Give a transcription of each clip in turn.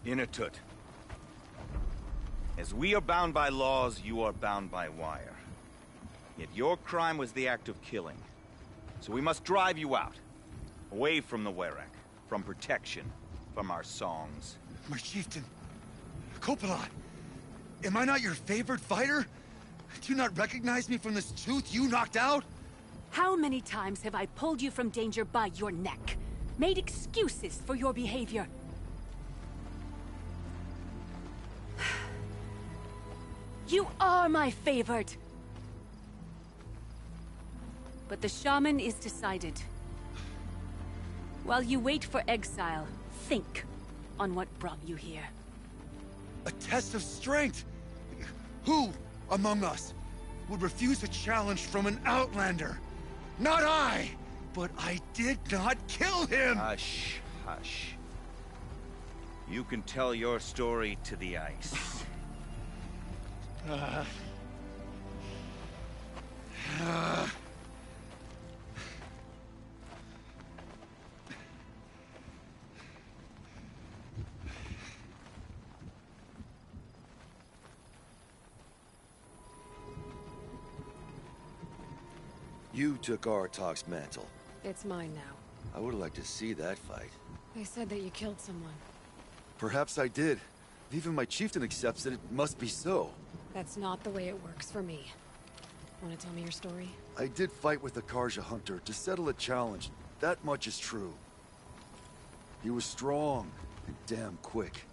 Inatut. As we are bound by laws, you are bound by wire. Yet your crime was the act of killing. So we must drive you out. Away from the Werek. From protection. From our songs. My chieftain. Copilot. Am I not your favorite fighter? Do you not recognize me from this tooth you knocked out? How many times have I pulled you from danger by your neck? Made excuses for your behavior? You are my favorite! But the shaman is decided. While you wait for exile, think on what brought you here. A test of strength! Who among us would refuse a challenge from an outlander? Not I! But I did not kill him! Hush, hush. You can tell your story to the ice. You took Artok's mantle. It's mine now. I would have liked to see that fight. They said that you killed someone. Perhaps I did. If even my chieftain accepts it, it must be so. That's not the way it works for me. Want to tell me your story? I did fight with the Karja hunter to settle a challenge. That much is true. He was strong and damn quick.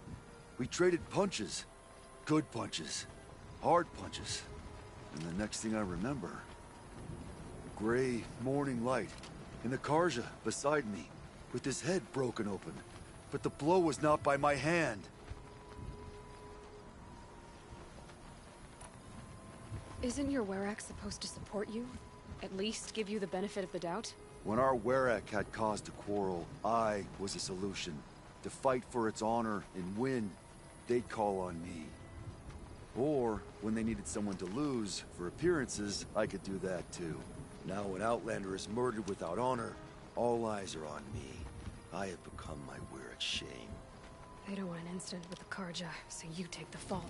We traded punches. Good punches. Hard punches. And the next thing I remember... gray morning light, and the Karja beside me, with his head broken open. But the blow was not by my hand. Isn't your Werek supposed to support you? At least give you the benefit of the doubt? When our Werek had cause to quarrel, I was a solution. To fight for its honor and win, they'd call on me. Or, when they needed someone to lose, for appearances, I could do that too. Now an outlander is murdered without honor, all eyes are on me. I have become my Werek's shame. They don't want an incident with the Karja, so you take the fall.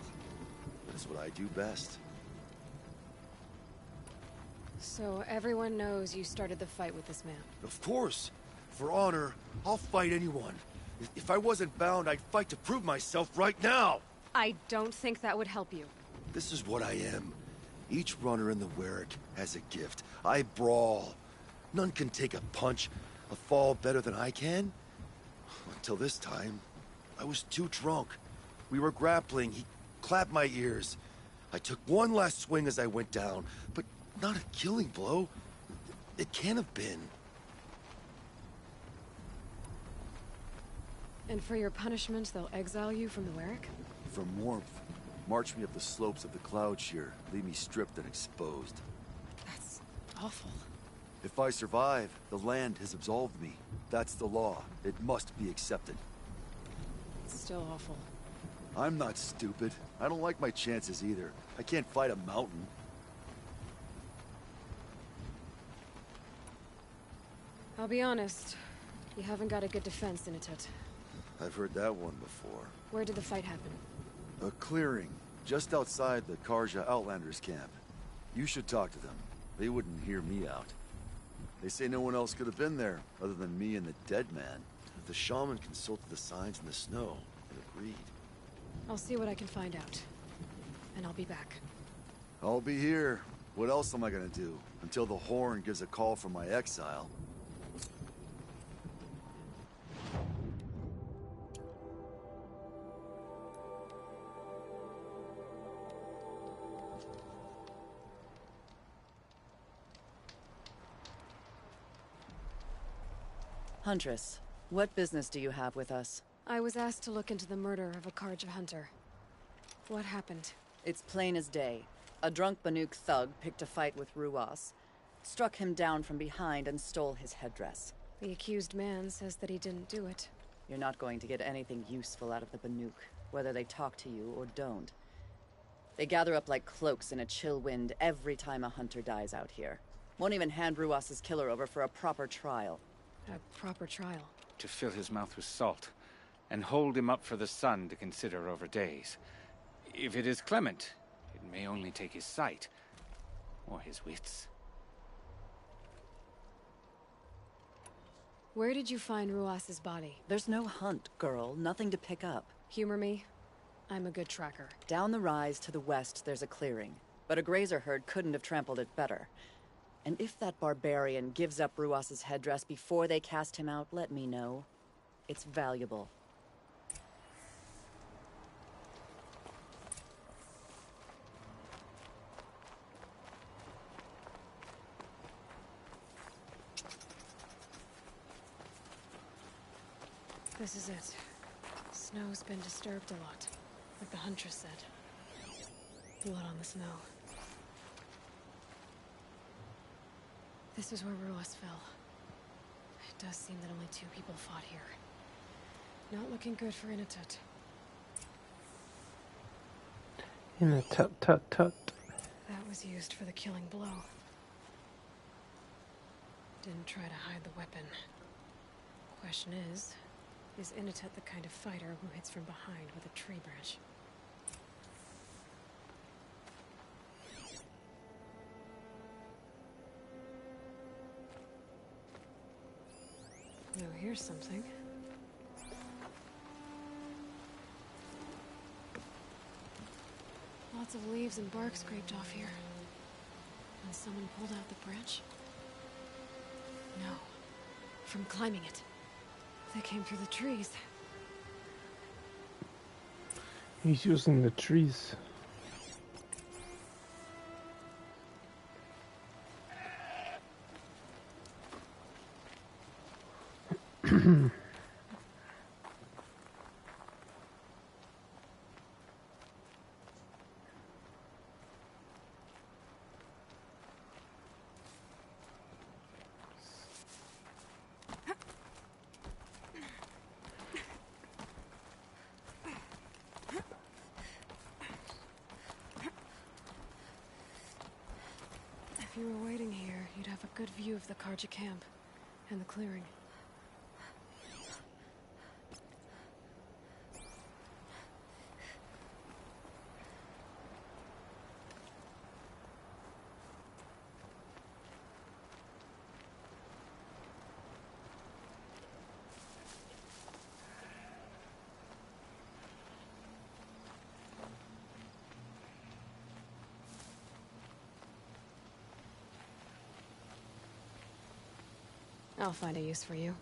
That's what I do best. So everyone knows you started the fight with this man? Of course! For honor, I'll fight anyone. If I wasn't bound, I'd fight to prove myself right now! I don't think that would help you. This is what I am. Each runner in the Werek has a gift. I brawl. None can take a punch, a fall better than I can. Until this time, I was too drunk. We were grappling. He clapped my ears. I took one last swing as I went down, but not a killing blow. It can't have been. And for your punishment, they'll exile you from the Werek? From warmth. March me up the slopes of the cloud shear, leave me stripped and exposed. That's awful. If I survive, the land has absolved me. That's the law. It must be accepted. It's still awful. I'm not stupid. I don't like my chances either. I can't fight a mountain. I'll be honest. You haven't got a good defense, Inatut. I've heard that one before. Where did the fight happen? A clearing, just outside the Karja Outlanders camp. You should talk to them. They wouldn't hear me out. They say no one else could have been there, other than me and the dead man. The shaman consulted the signs in the snow, and agreed. I'll see what I can find out. And I'll be back. I'll be here. What else am I gonna do? Until the Horn gives a call from my exile. Huntress, what business do you have with us? I was asked to look into the murder of a Karja hunter. What happened? It's plain as day. A drunk Banuk thug picked a fight with Ruas, struck him down from behind and stole his headdress. The accused man says that he didn't do it. You're not going to get anything useful out of the Banuk, whether they talk to you or don't. They gather up like cloaks in a chill wind every time a hunter dies out here. Won't even hand Ruas's killer over for a proper trial. A proper trial. To fill his mouth with salt and hold him up for the sun to consider over days. If it is clement, it may only take his sight, or his wits. Where did you find Ruas's body? There's no hunt, girl. Nothing to pick up. Humor me. I'm a good tracker. Down the rise to the west, there's a clearing. But a grazer herd couldn't have trampled it better. And if that barbarian gives up Ruas's headdress before they cast him out, let me know. It's valuable. This is it. Snow's been disturbed a lot, like the Huntress said. Blood on the snow. This is where Ruas fell. It does seem that only 2 people fought here. Not looking good for Inatut. Inatut. That was used for the killing blow. Didn't try to hide the weapon. Question is Inatut the kind of fighter who hits from behind with a tree branch? Oh, here's something. Lots of leaves and bark scraped off here. And someone pulled out the branch? No. From climbing it. They came through the trees. He's using the trees. If you were waiting here, you'd have a good view of the Karja camp and the clearing. I'll find a use for you.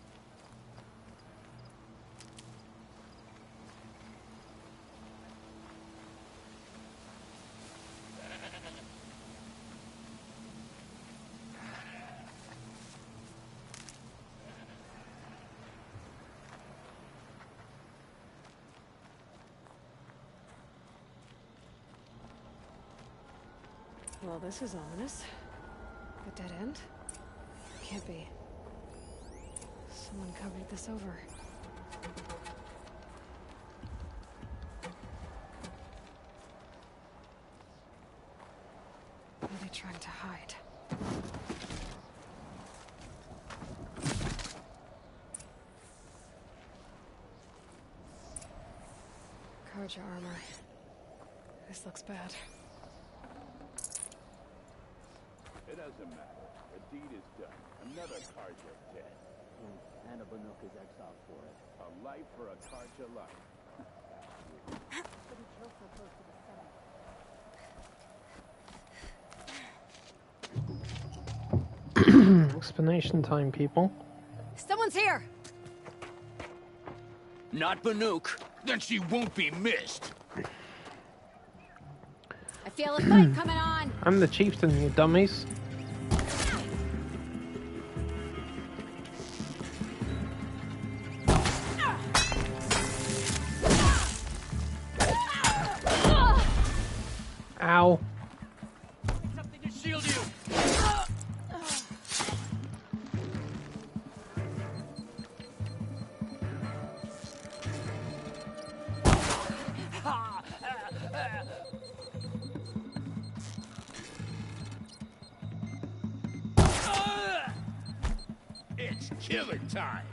Well, this is ominous. A dead end? Can't be. Someone covered this over. What are they trying to hide? Karja armor. This looks bad. It doesn't matter. The deed is done. Another Karja dead. And a Banuk is exiled for it. A life for a Karja life. Explanation time, people. Someone's here! Not Banuk. Then she won't be missed. I feel a fight coming on! I'm the chieftain, you dummies. Ow. Something to shield you. It's killer time.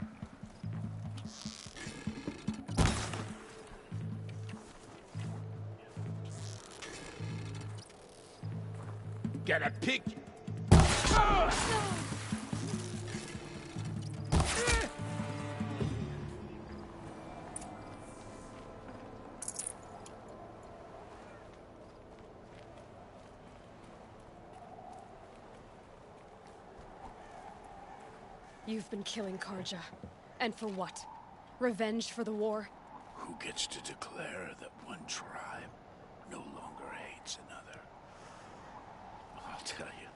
gotta pick. You've been killing Karja. And for what? Revenge for the war? Who gets to declare that one tribe no longer hates another? I'll tell you,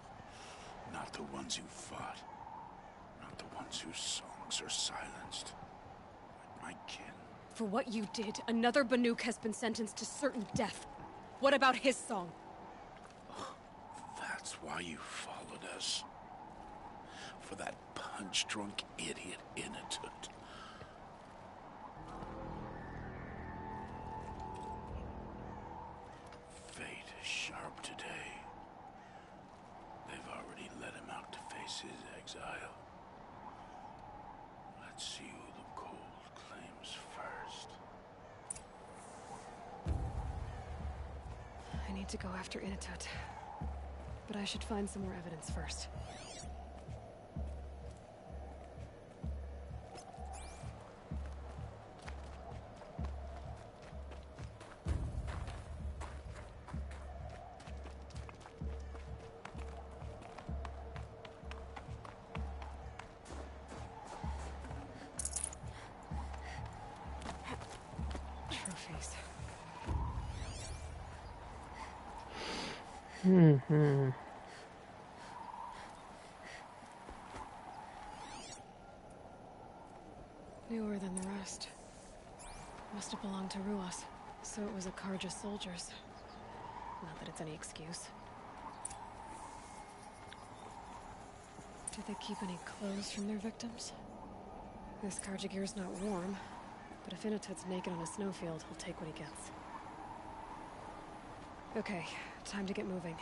not the ones who fought, not the ones whose songs are silenced, but my kin. For what you did, another Banuk has been sentenced to certain death. What about his song? That's why you followed us. For that punch-drunk idiot Inatut. Fate is sharp today. They've already let him out to face his exile. Let's see who the cold claims first. I need to go after Inatut. But I should find some more evidence first. Trophies. Newer than the rest. Must have belonged to Ruas, so it was a Karja soldiers. Not that it's any excuse. Did they keep any clothes from their victims? This Karja gear's not warm, but if Inatut's naked on a snowfield, he'll take what he gets. Okay, time to get moving.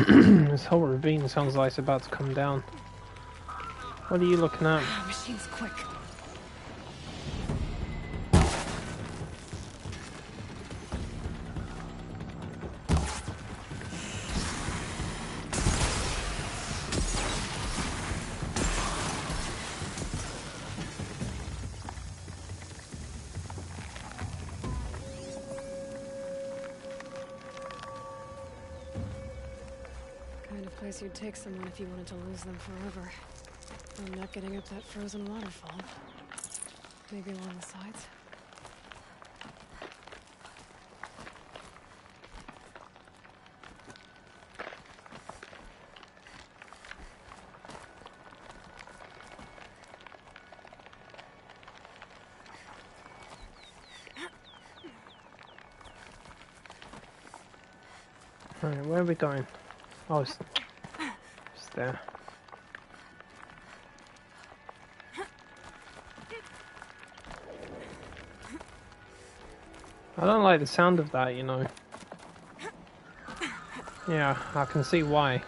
This whole ravine sounds like it's about to come down. What are you looking at? Machine's quick. Place you'd take someone if you wanted to lose them forever. I'm not getting up that frozen waterfall. Maybe along the sides? Alright, where are we going? Oh, it's there. I don't like the sound of that, you know. Yeah, I can see why.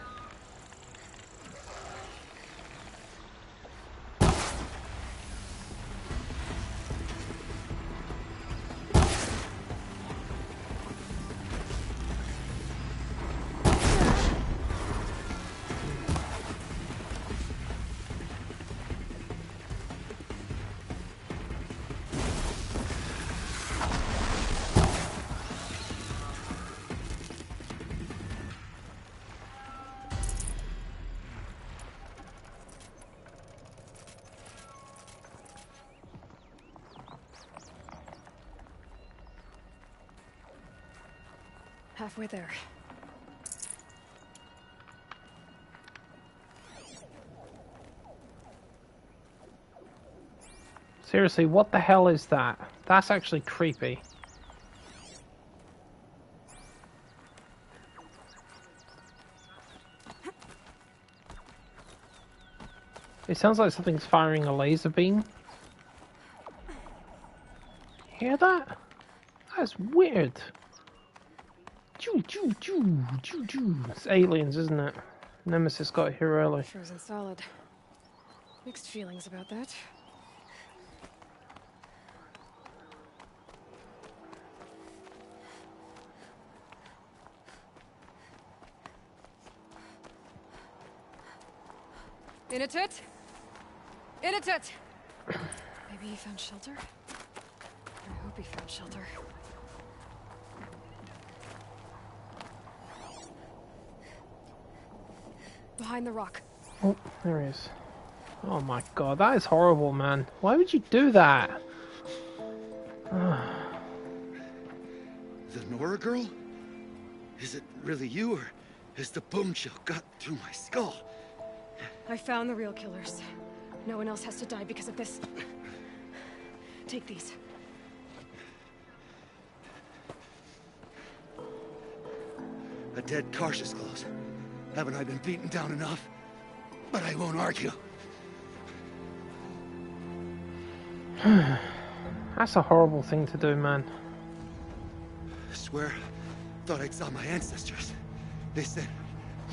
Halfway there. Seriously, what the hell is that? That's actually creepy. It sounds like something's firing a laser beam. Hear that? That's weird. Choo choo choo choo choo. It's aliens, isn't it? Nemesis got here early. Frozen solid. Mixed feelings about that. In a tut! In a tut! Maybe he found shelter? I hope he found shelter. Behind the rock. Oh, there he is. Oh my god, that is horrible, man. Why would you do that? The Nora girl? Is it really you, or has the bone chill got through my skull? I found the real killers. No one else has to die because of this. Take these. A dead Karsh's clothes. Haven't I been beaten down enough? But I won't argue. That's a horrible thing to do, man. I swear, thought I saw my ancestors. They said,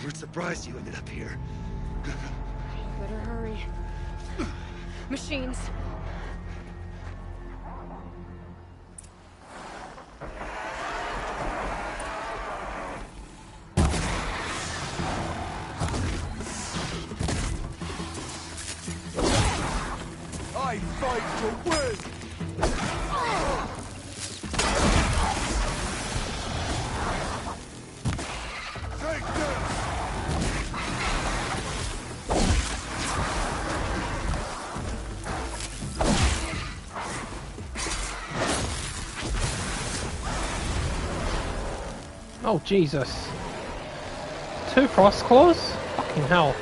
we're surprised you ended up here. Better hurry. Machines. I fight to win! Take this! Oh, Jesus. 2 frost claws? Fucking hell.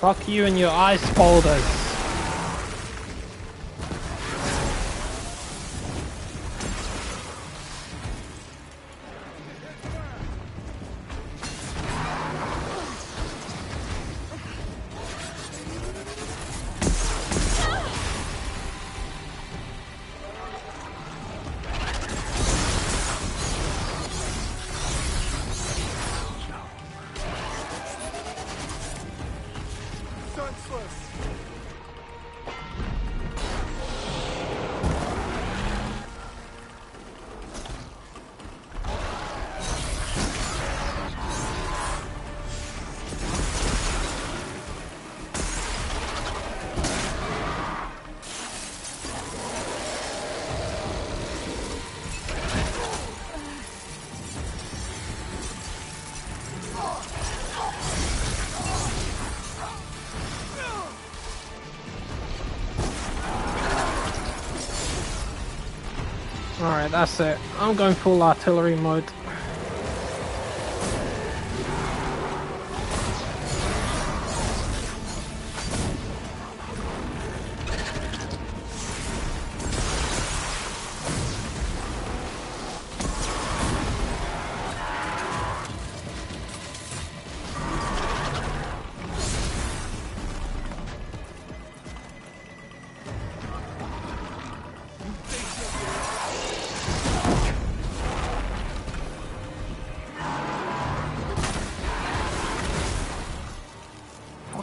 Fuck you and your ice boulders. Alright, that's it. I'm going full artillery mode.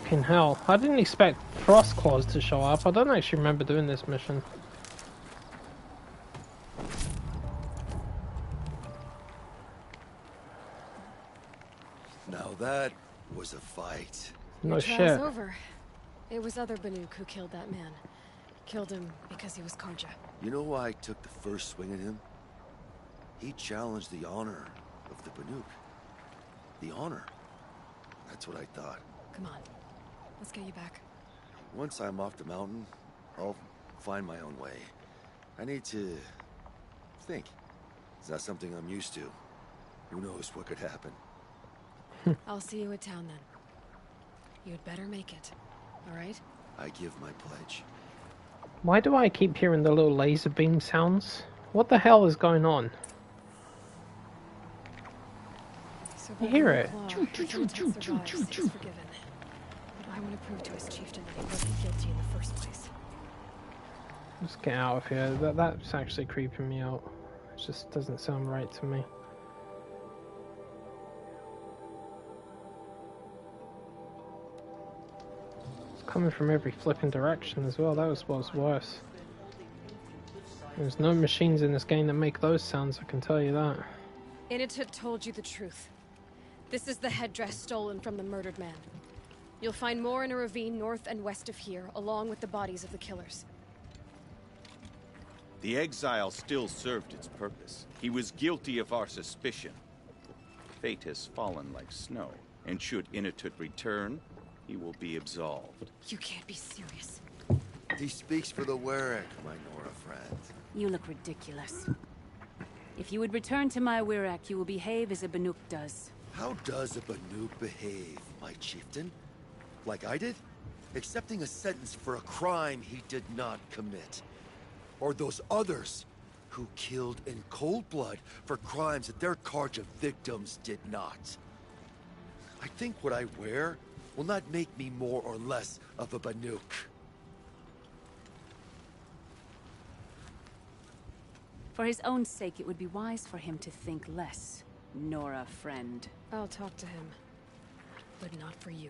Fucking hell. I didn't expect frost claws to show up. I don't actually remember doing this mission. Now that was a fight. No Your shit. trial's over. It was other Banuk who killed that man. Killed him because he was Karja. You know why I took the first swing at him? He challenged the honor of the Banuk. The honor. That's what I thought. Come on. Let's get you back. Once I'm off the mountain, I'll find my own way. I need to think. It's not something I'm used to. Who knows what could happen? I'll see you at town then. You'd better make it. Alright? I give my pledge. Why do I keep hearing the little laser beam sounds? What the hell is going on? So You hear it? Choo, choo, choo, choo, choo, choo, choo. Forgiven. But I want to prove to his chieftain that he wasn't guilty in the first place. Let's get out of here. That's actually creeping me out. It just doesn't sound right to me. It's coming from every flipping direction as well. That was what's worse. There's no machines in this game that make those sounds, I can tell you that. Initut told you the truth. This is the headdress stolen from the murdered man. You'll find more in a ravine north and west of here, along with the bodies of the killers. The exile still served its purpose. He was guilty of our suspicion. Fate has fallen like snow, and should Initut return, he will be absolved. You can't be serious. He speaks for the Warwick, my Nora friend. You look ridiculous. If you would return to my Wirak, you will behave as a Banuk does. How does a Banuk behave, my chieftain? Like I did? Accepting a sentence for a crime he did not commit. Or those others who killed in cold blood for crimes that their Karja victims did not. I think what I wear will not make me more or less of a Banuk. For his own sake, it would be wise for him to think less. Nora, friend. I'll talk to him. But not for you.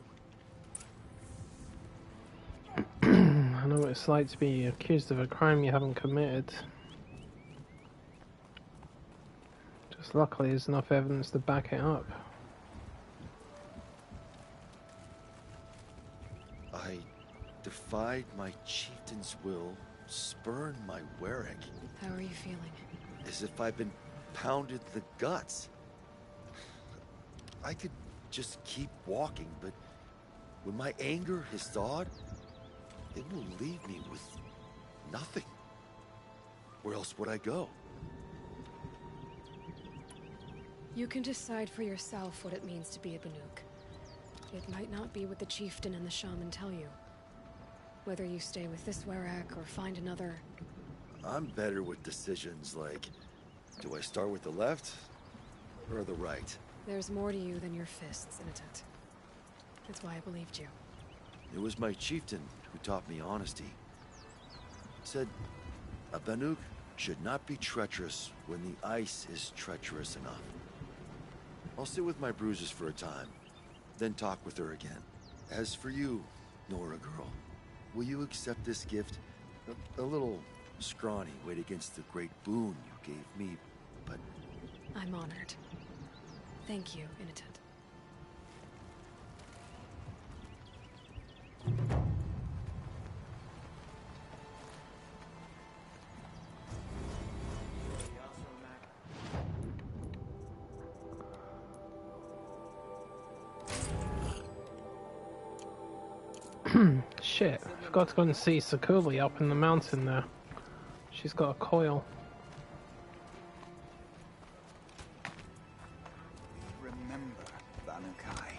I know what it's like to be accused of a crime you haven't committed. Just luckily there's enough evidence to back it up. I defied my chieftain's will, spurned my Warwick. How are you feeling? As if I've been pounded in the guts. I could just keep walking, but when my anger has thawed, it will leave me with nothing. Where else would I go? You can decide for yourself what it means to be a Banuk. It might not be what the chieftain and the shaman tell you. Whether you stay with this Warwick or find another... I'm better with decisions like, do I start with the left or the right? There's more to you than your fists, Initut. That's why I believed you. It was my chieftain who taught me honesty. Said, a Banuk should not be treacherous when the ice is treacherous enough. I'll sit with my bruises for a time, then talk with her again. As for you, Nora girl, will you accept this gift? A little scrawny weight against the great boon you gave me, but... I'm honored. Thank you, Initut. Shit, I forgot to go and see Sakuli up in the mountain there. She's got a coil. Remember, Banukai,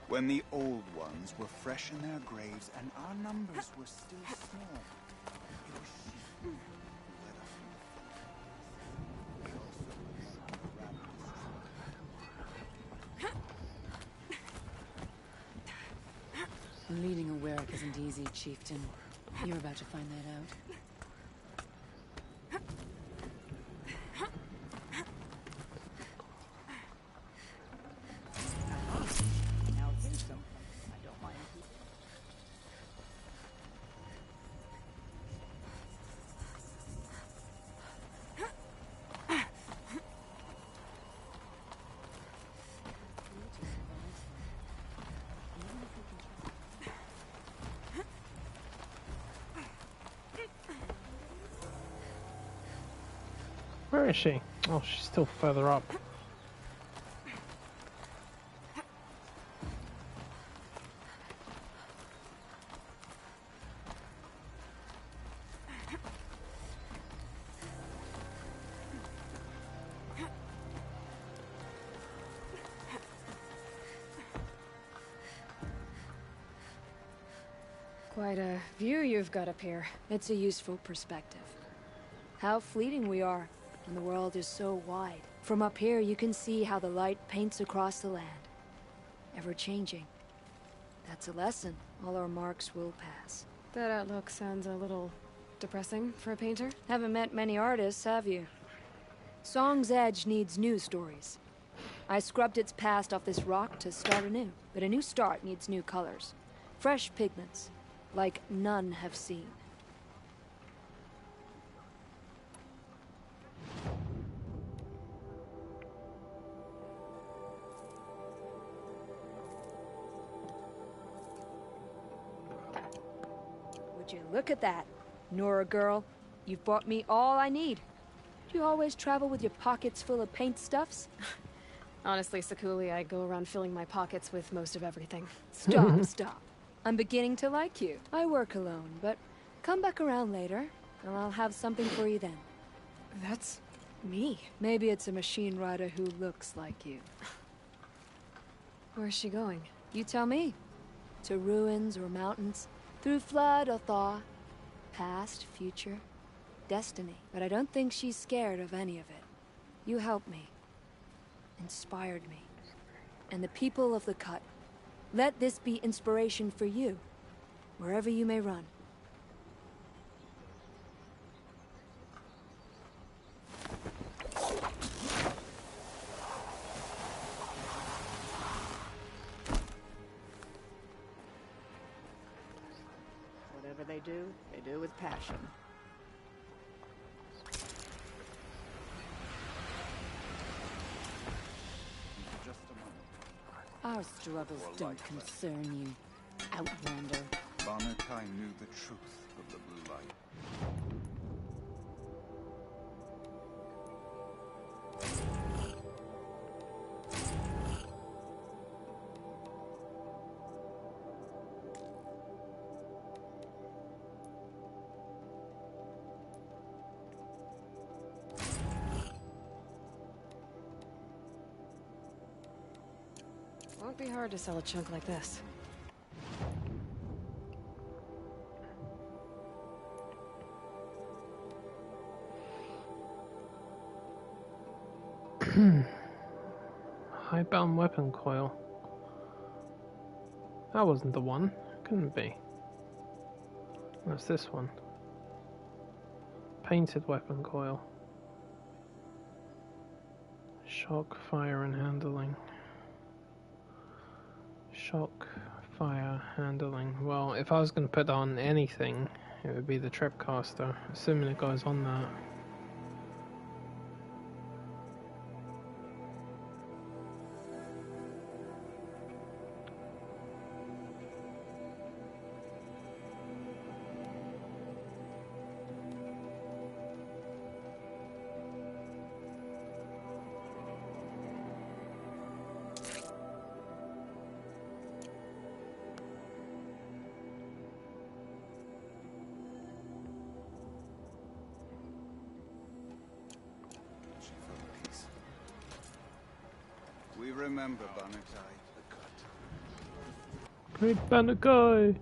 when the old ones were fresh in their graves and our numbers were still small. It was she who led us from the We also Leading a Warwick isn't easy, chieftain. You're about to find that out. Where is she? Oh, she's still further up. Quite a view you've got up here. It's a useful perspective. How fleeting we are, and the world is so wide. From up here, you can see how the light paints across the land. Ever changing. That's a lesson. All our marks will pass. That outlook sounds a little depressing for a painter. Haven't met many artists, have you? Song's Edge needs new stories. I scrubbed its past off this rock to start anew. But a new start needs new colors. Fresh pigments, like none have seen. Would you look at that, Nora girl? You've bought me all I need. Do you always travel with your pockets full of paint stuffs? Honestly, Sakuli, I go around filling my pockets with most of everything. Stop, stop. I'm beginning to like you. I work alone, but come back around later, and I'll have something for you then. That's me. Maybe it's a machine rider who looks like you. Where's she going? You tell me. To ruins or mountains, through flood or thaw, past, future, destiny. But I don't think she's scared of any of it. You helped me, inspired me, and the people of the Cut. Let this be inspiration for you, wherever you may run. Whatever they do with passion. Our struggles don't concern you, Outlander. Banakai knew the truth of the blue light. Won't be hard to sell a chunk like this. High-bound weapon coil. That wasn't the one. Couldn't be. That's this one. Painted weapon coil. Shock, fire, and handling. Shock, fire, handling. Well, if I was going to put on anything, it would be the Tripcaster, assuming it goes on that. We remember Banakai, the Cut. Great Banakai!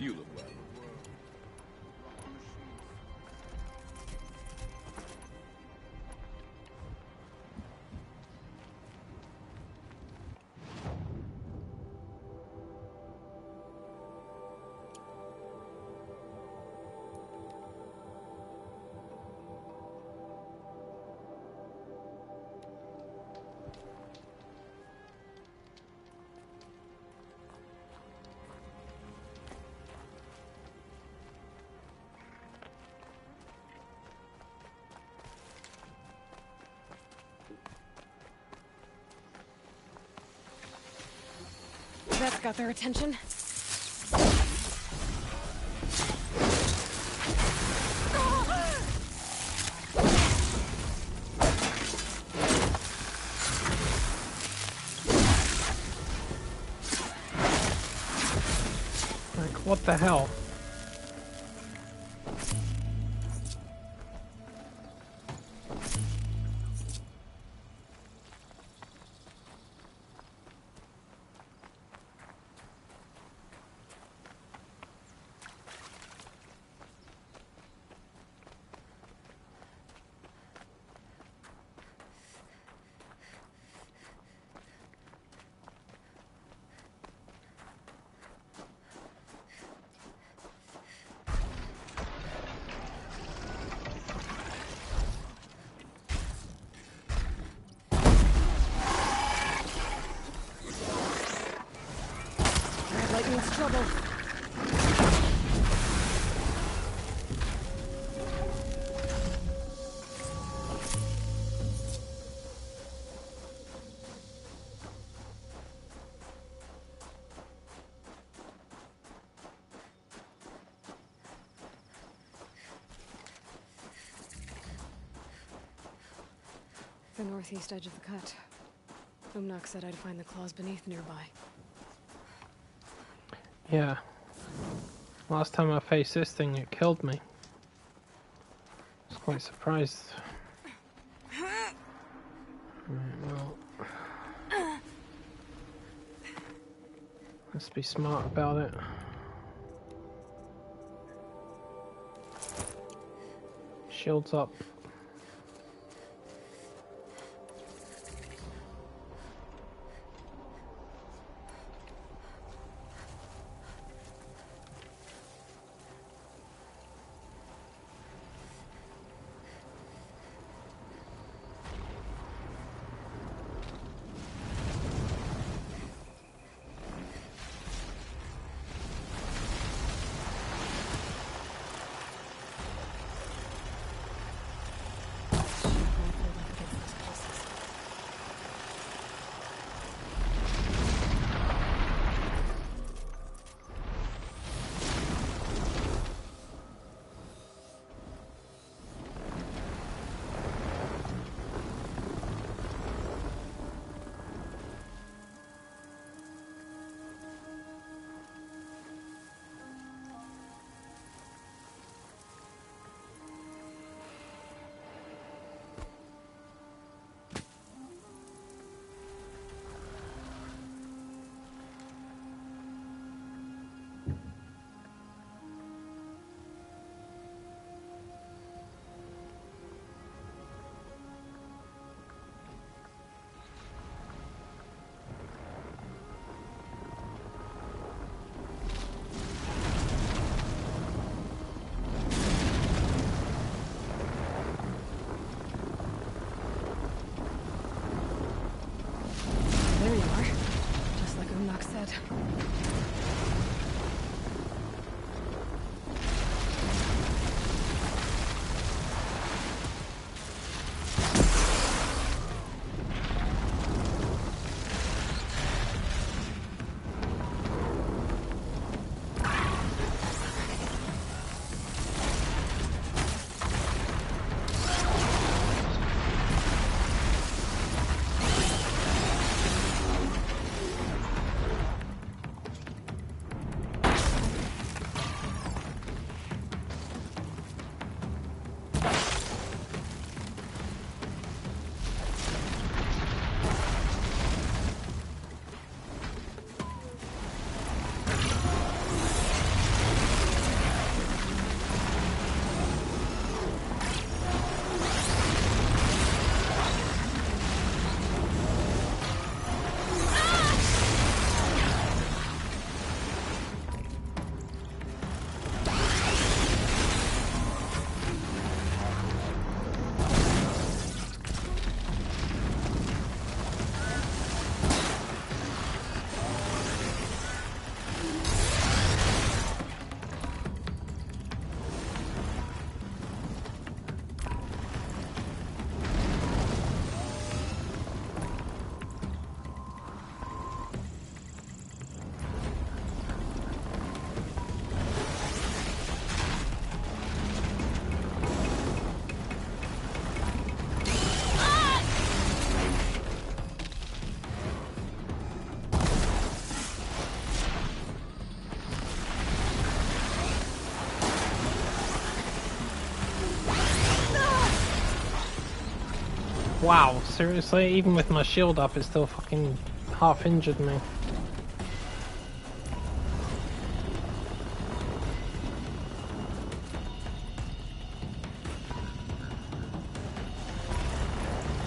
You look well. That's got their attention. Like, what the hell? Lightning's trouble. The northeast edge of the cut. Umnak said I'd find the claws beneath nearby. Yeah. Last time I faced this thing, it killed me. I was quite surprised. Right, well. Let's be smart about it. Shields up. Wow, seriously? Even with my shield up, it still fucking half injured me.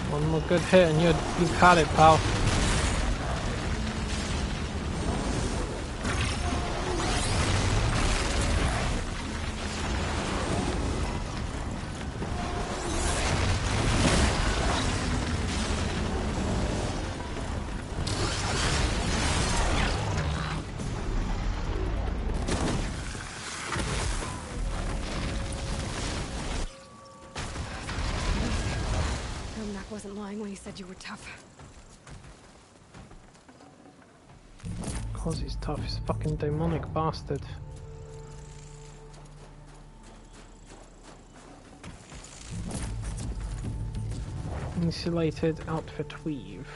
One more good hit and you've had it, pal. Ermac wasn't lying when he said you were tough. Of course he's tough, he's a fucking demonic bastard. Insulated outfit weave.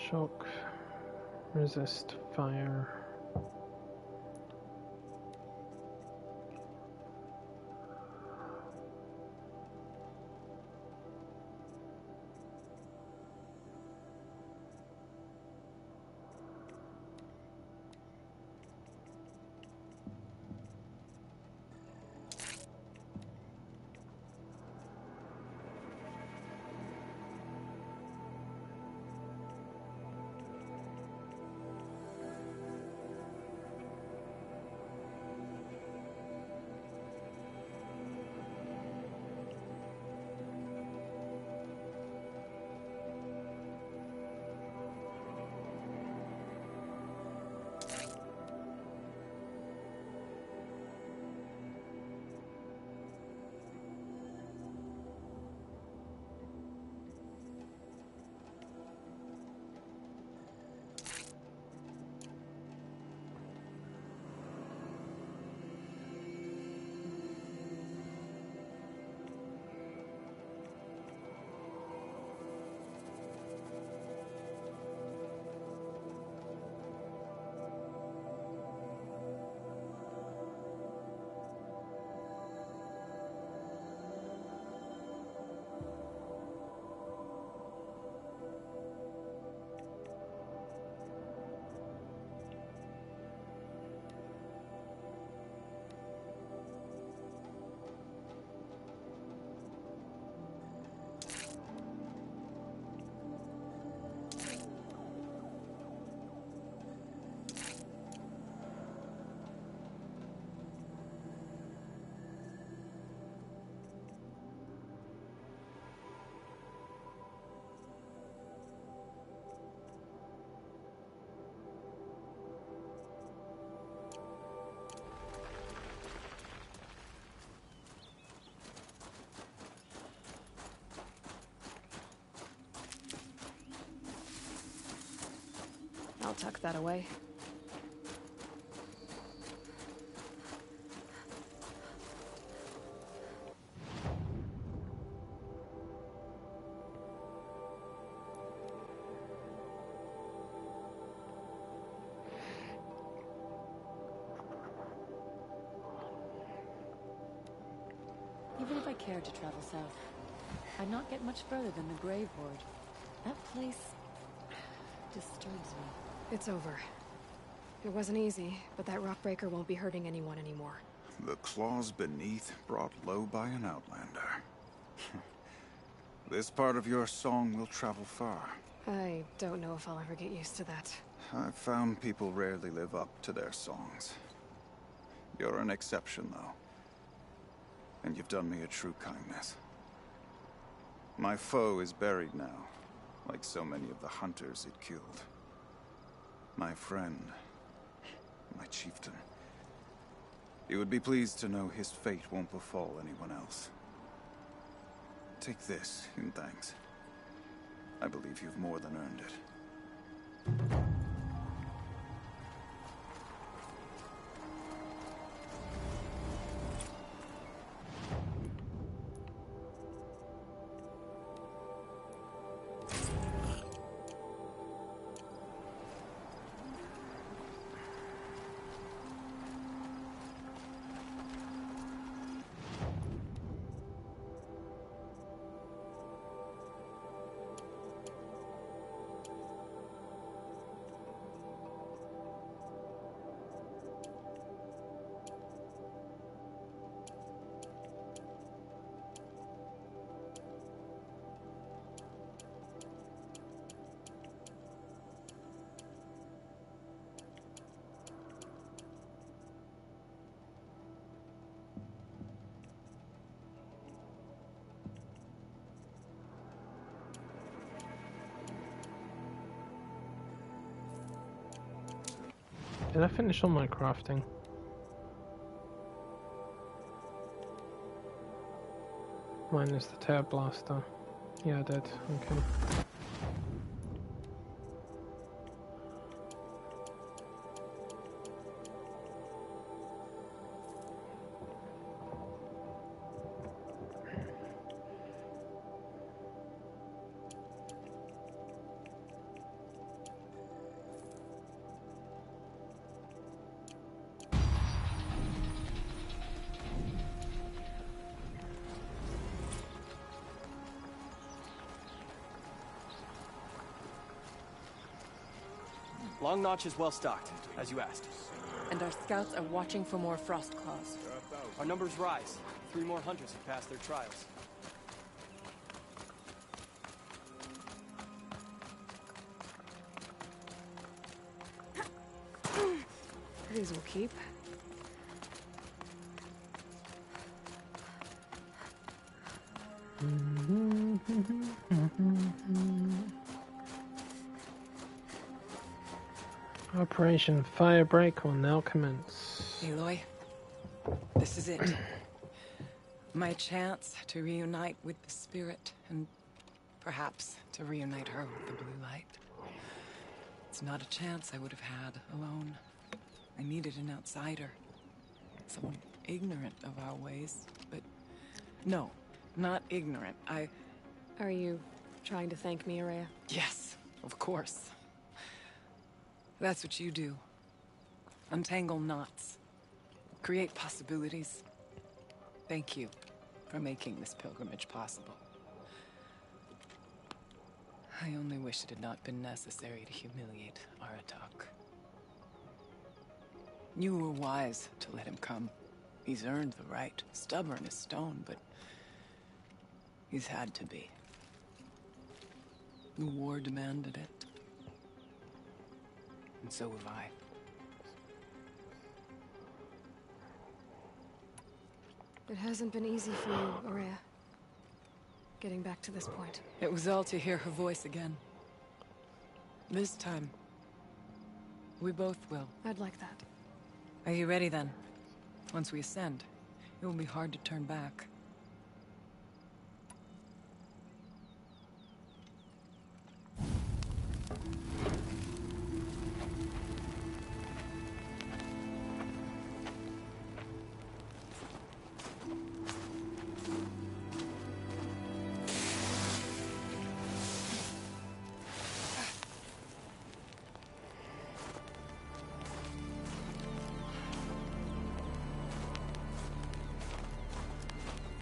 Shock, resist fire. I'll tuck that away. Even if I cared to travel south, I'd not get much further than the Grave Horde. That place disturbs me. It's over. It wasn't easy, but that rockbreaker won't be hurting anyone anymore. The claws beneath brought low by an outlander. This part of your song will travel far. I don't know if I'll ever get used to that. I've found people rarely live up to their songs. You're an exception, though. And you've done me a true kindness. My foe is buried now, like so many of the hunters it killed. My friend, my chieftain. You would be pleased to know his fate won't befall anyone else. Take this in thanks. I believe you've more than earned it. Did I finish all my crafting? Minus the tear blaster. Yeah, I did. Okay. Long Notch is well stocked, as you asked. And our scouts are watching for more frost claws. Our numbers rise. 3 more hunters have passed their trials. These will keep. Operation Firebreak will now commence. Aloy, this is it. My chance to reunite with the spirit, and perhaps to reunite her with the blue light. It's not a chance I would have had alone. I needed an outsider. Someone ignorant of our ways, but... No, not ignorant. Are you trying to thank me, Araya? Yes, of course. That's what you do. Untangle knots. Create possibilities. Thank you for making this pilgrimage possible. I only wish it had not been necessary to humiliate Aratak. You were wise to let him come. He's earned the right. Stubborn as stone, but he's had to be. The war demanded it. And so have I. It hasn't been easy for you, Araya. Getting back to this point. It was all to hear her voice again. This time, we both will. I'd like that. Are you ready then? Once we ascend, it will be hard to turn back.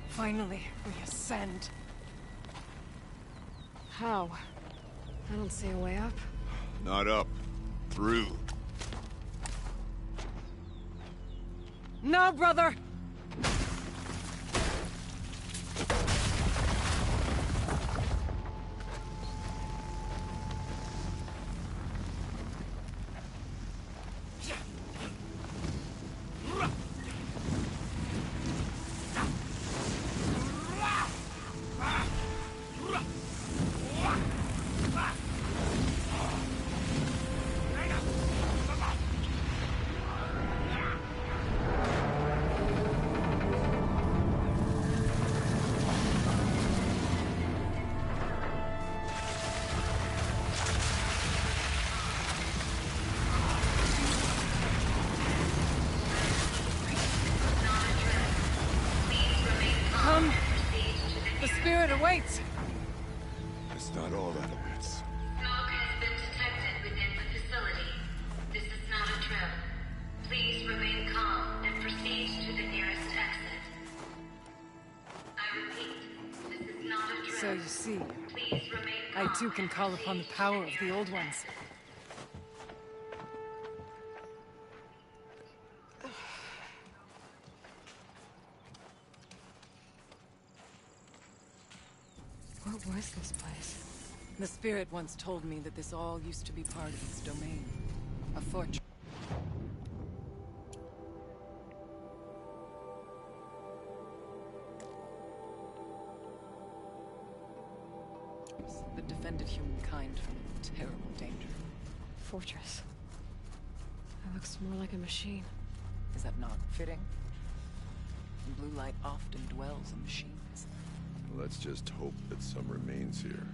Finally, we ascend. How? I don't see a way up. Not up. Through. No, brother! Come! The spirit awaits! That's not all that awaits. Smoke has been detected within the facility. This is not a trap. Please remain calm and proceed to the nearest exit. I repeat, this is not a trap. So you see, Please remain calm. I too can call upon the power of the old ones. What was this place? The spirit once told me that this all used to be part of its domain. A fortress. That defended humankind from terrible danger. Fortress. That looks more like a machine. Is that not fitting? Blue light often dwells in machines. Let's just hope that some remains here.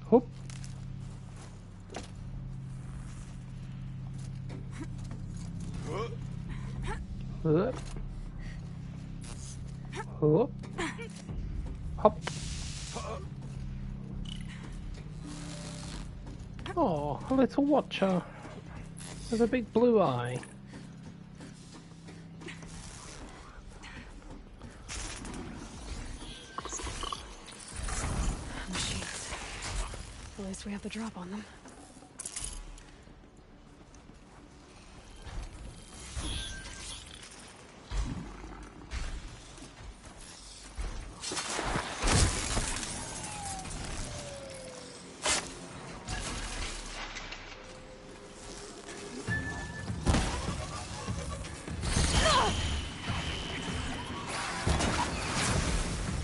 Hoop. Hoop. Hoop. Hop. Oh, a little watcher with a big blue eye. Machines. At least we have the drop on them.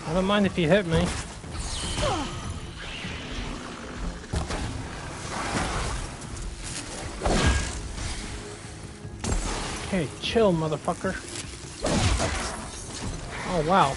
I don't mind if you hit me. Okay, chill, motherfucker. Oh, wow.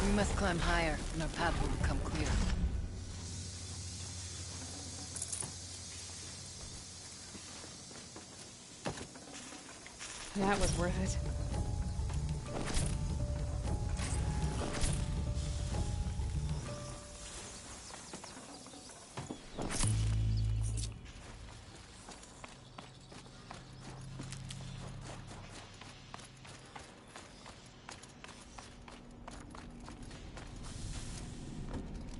We must climb higher, and our path will become clear. That was worth it.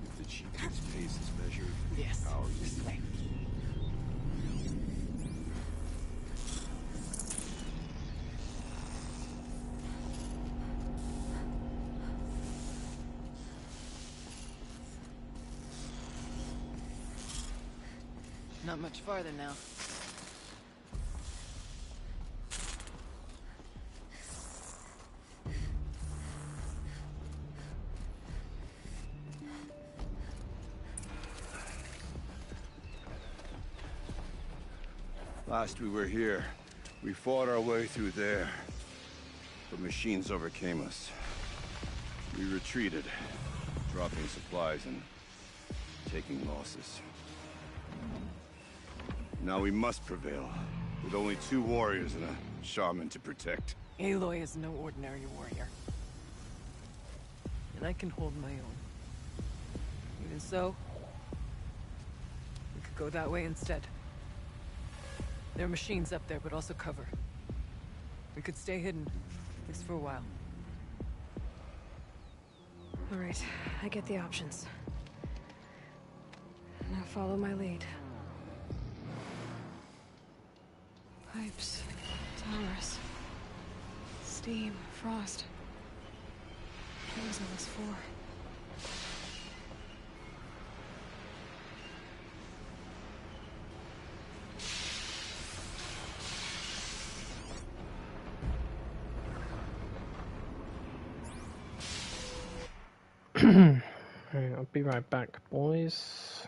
If the chieftain's pace is measured, Yes. ours is the same. Not much farther now. Last we were here, we fought our way through there. The machines overcame us. We retreated, dropping supplies and taking losses. Now we must prevail, with only 2 warriors and a shaman to protect. Aloy is no ordinary warrior. And I can hold my own. Even so, we could go that way instead. There are machines up there, but also cover. We could stay hidden, at least for a while. All right, I get the options. Now follow my lead. Pipes, towers, steam, frost. What was all this for? Alright, I'll be right back, boys.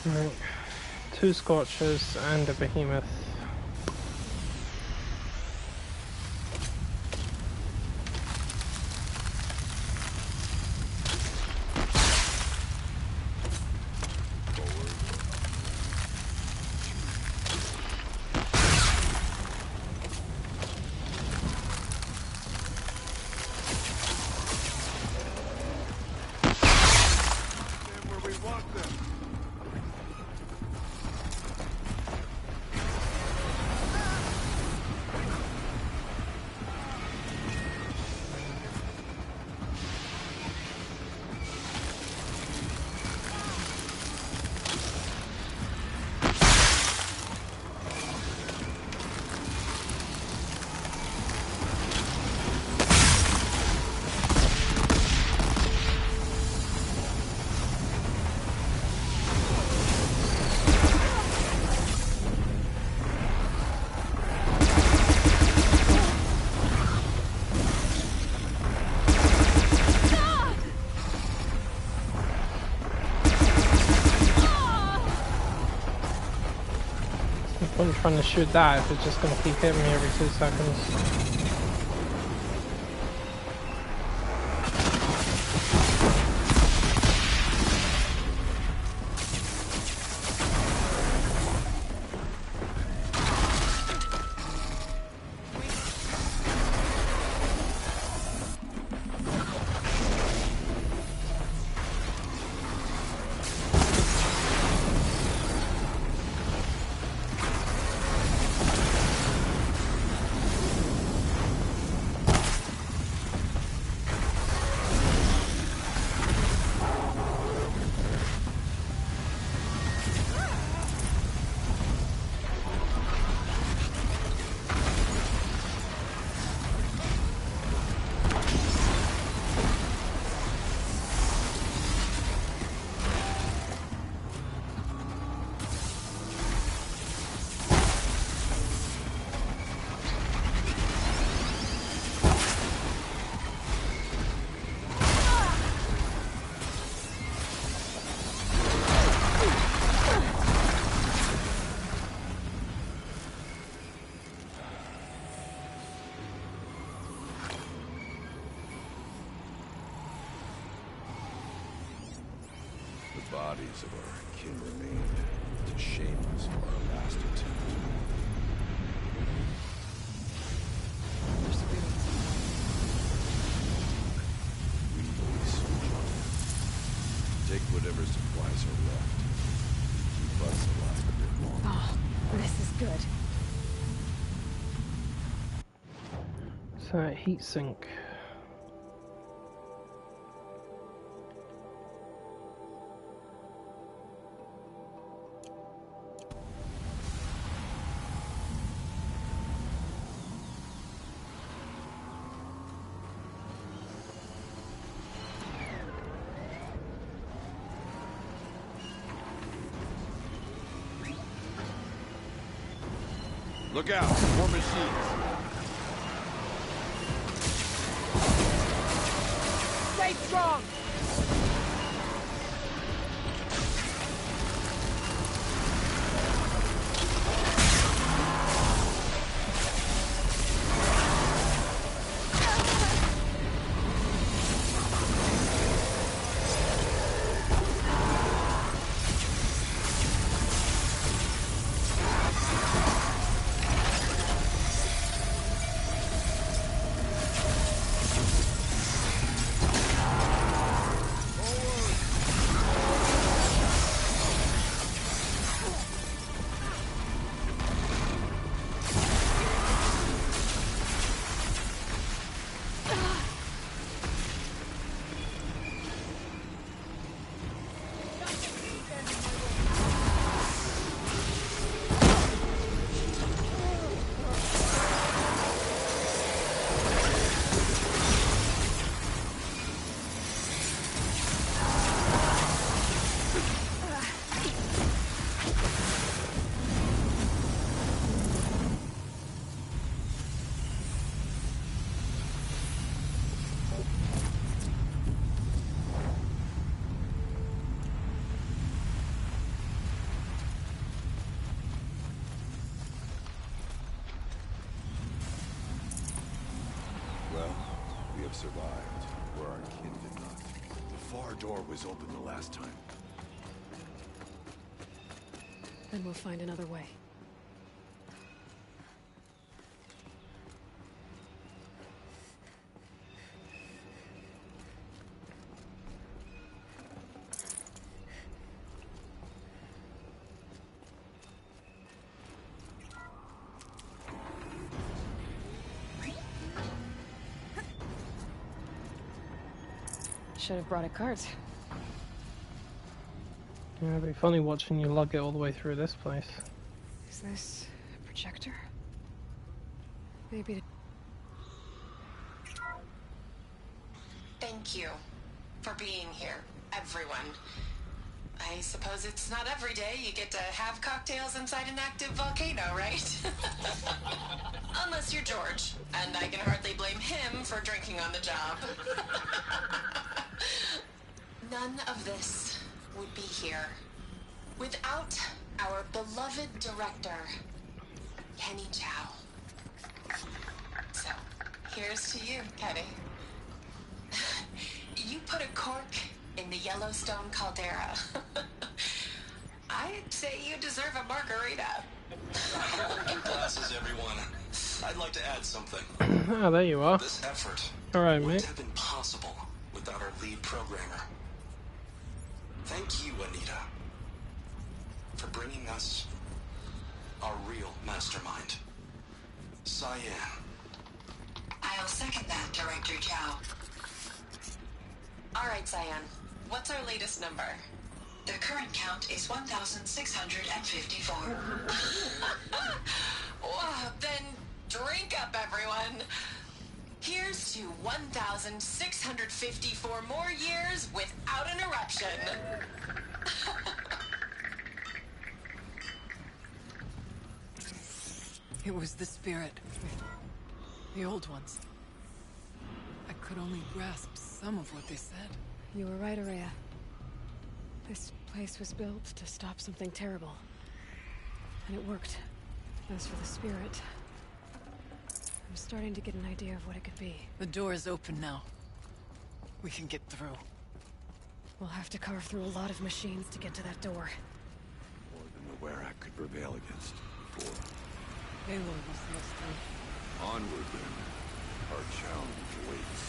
Right. 2 Scorchers and a Behemoth. I'm trying to shoot that if it's just going to keep hitting me every 2 seconds. The bodies of our kin remained to shame us for our last attempt. Their spirits. We will soon join them. Take whatever supplies are left. Keep us alive a bit longer. Oh, this is good. So, heat sink. Look out! More machines! Stay strong! survived, where our kin did not. The far door was open the last time. Then we'll find another way. Should have brought a cart. Yeah, it'd be funny watching you lug it all the way through this place. Is this a projector? Maybe. Thank you for being here, everyone. I suppose it's not every day you get to have cocktails inside an active volcano, right? Unless you're George, and I can hardly blame him for drinking on the job. None of this would be here without our beloved director, Kenny Chow. So, here's to you, Kenny. You put a cork in the Yellowstone caldera. I'd say you deserve a margarita. Good glasses, everyone. I'd like to add something. Ah, there you are. This effort Alright, wouldn't mate. have been possible without our lead programmer. Thank you, Anita, for bringing us our real mastermind, Cyan. I'll second that, Director Chow. All right, Cyan. What's our latest number? The current count is 1,654. Well, then drink up, everyone. Here's to 1,654 more years without an eruption. It was the spirit. The old ones. I could only grasp some of what they said. You were right, Araya. This place was built to stop something terrible. And it worked. As for the spirit, I'm starting to get an idea of what it could be. The door is open now. We can get through. We'll have to carve through a lot of machines to get to that door. More than the Werak could prevail against before. Baylor will see us through. Onward then. Our challenge awaits.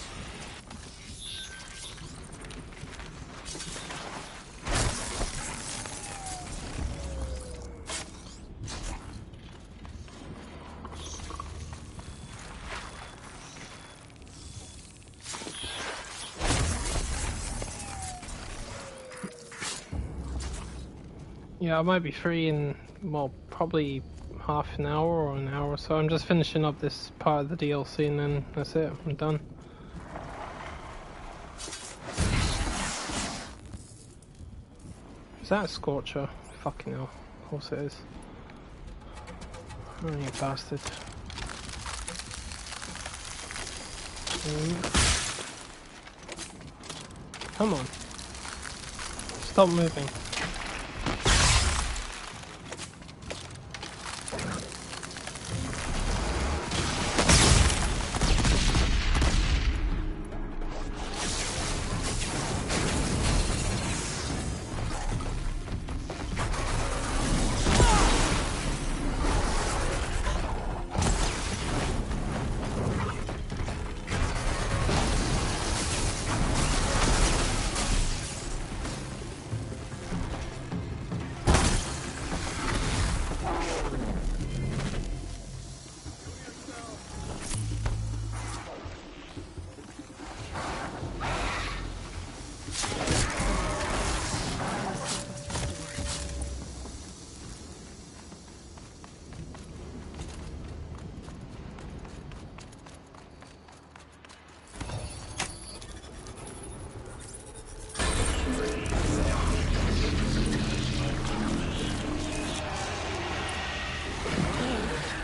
Yeah, I might be free in, well, probably half an hour or an hour or so. I'm just finishing up this part of the DLC and then that's it. I'm done. Is that a Scorcher? Fucking hell. Of course it is. Oh, you bastard. Come on. Stop moving.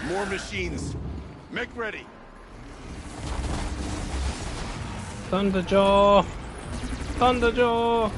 More machines. Make ready. Thunderjaw! Thunderjaw!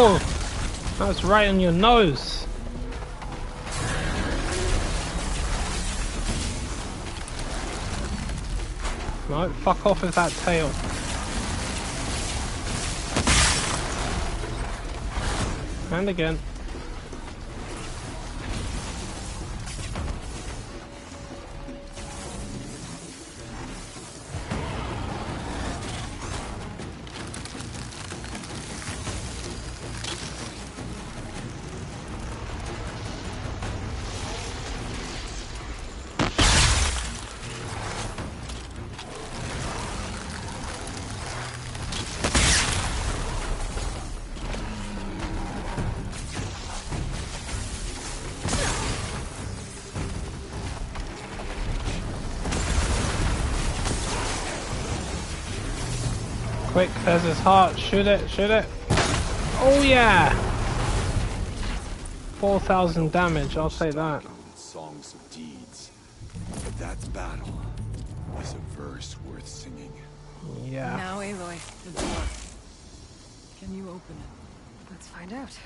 Oh, that's right on your nose. No, fuck off with that tail. And again. Quick, there's his heart. Shoot it, shoot it. Oh yeah! 4,000 damage, I'll say that. Songs of deeds. But that battle is a verse worth singing. Yeah. Now, Aloy, the door. Can you open it? Let's find out.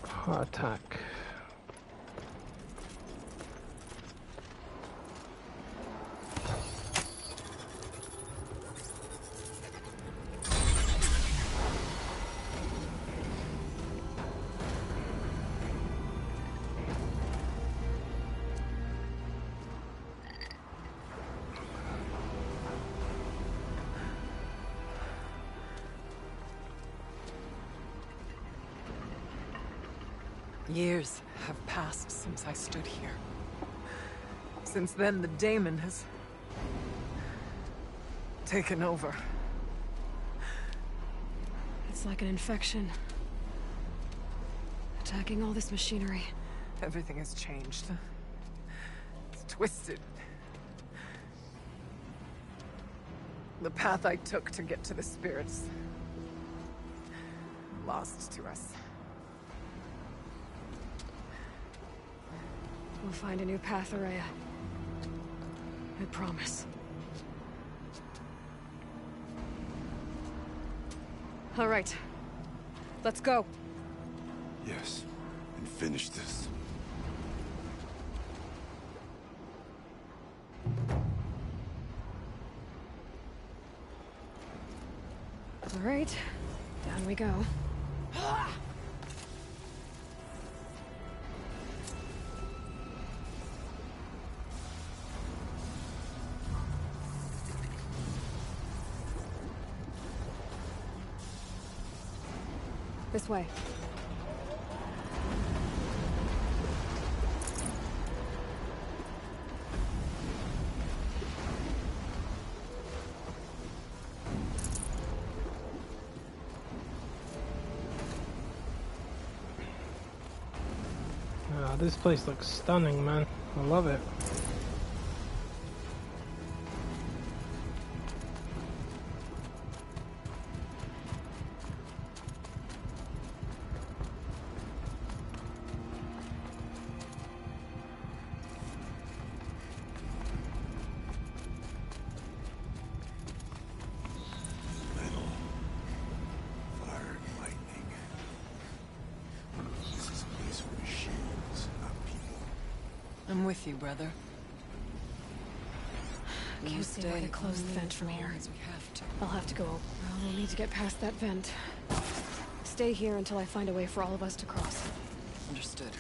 Heart attack. Years have passed since I stood here. Since then, the daemon has taken over. It's like an infection. Attacking all this machinery. Everything has changed. It's twisted. The path I took to get to the spirits, lost to us. We'll find a new path, Araya. I promise. All right. Let's go. Yes, and finish this. All right. Down we go. This way. This place looks stunning, man. I love it. I'm with you, brother. Can't see why to close the vent from here. I'll have to go. We'll need to get past that vent. Stay here until I find a way for all of us to cross. Understood.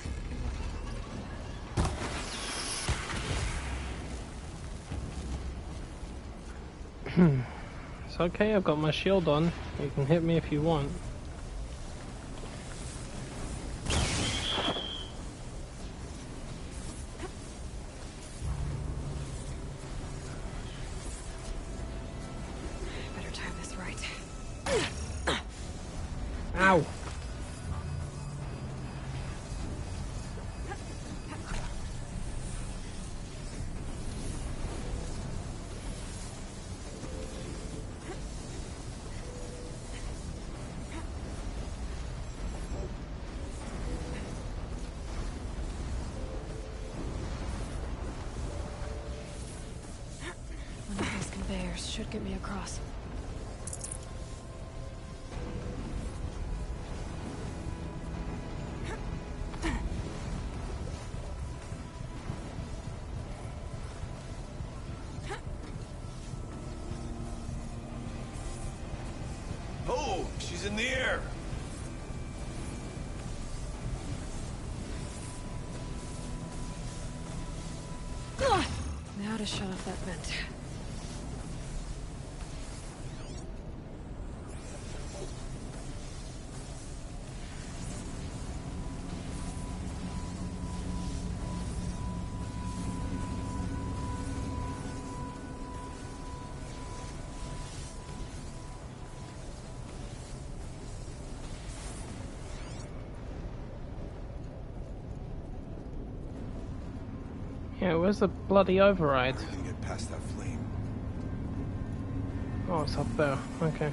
It's okay, I've got my shield on. You can hit me if you want. Ow. One of these conveyors should get me across. Oh, she's in the air. Now to shut off that vent. Yeah, where's the bloody override? We're gonna get past that flame. Oh, it's up there. Okay.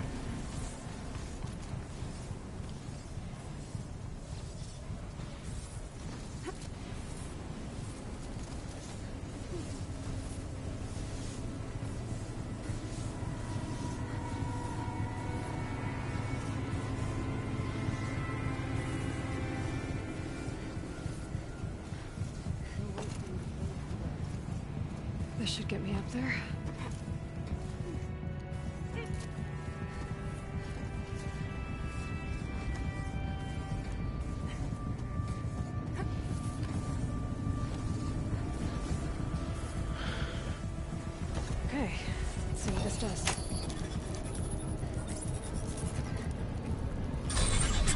This should get me up there. Okay, let's see what this does.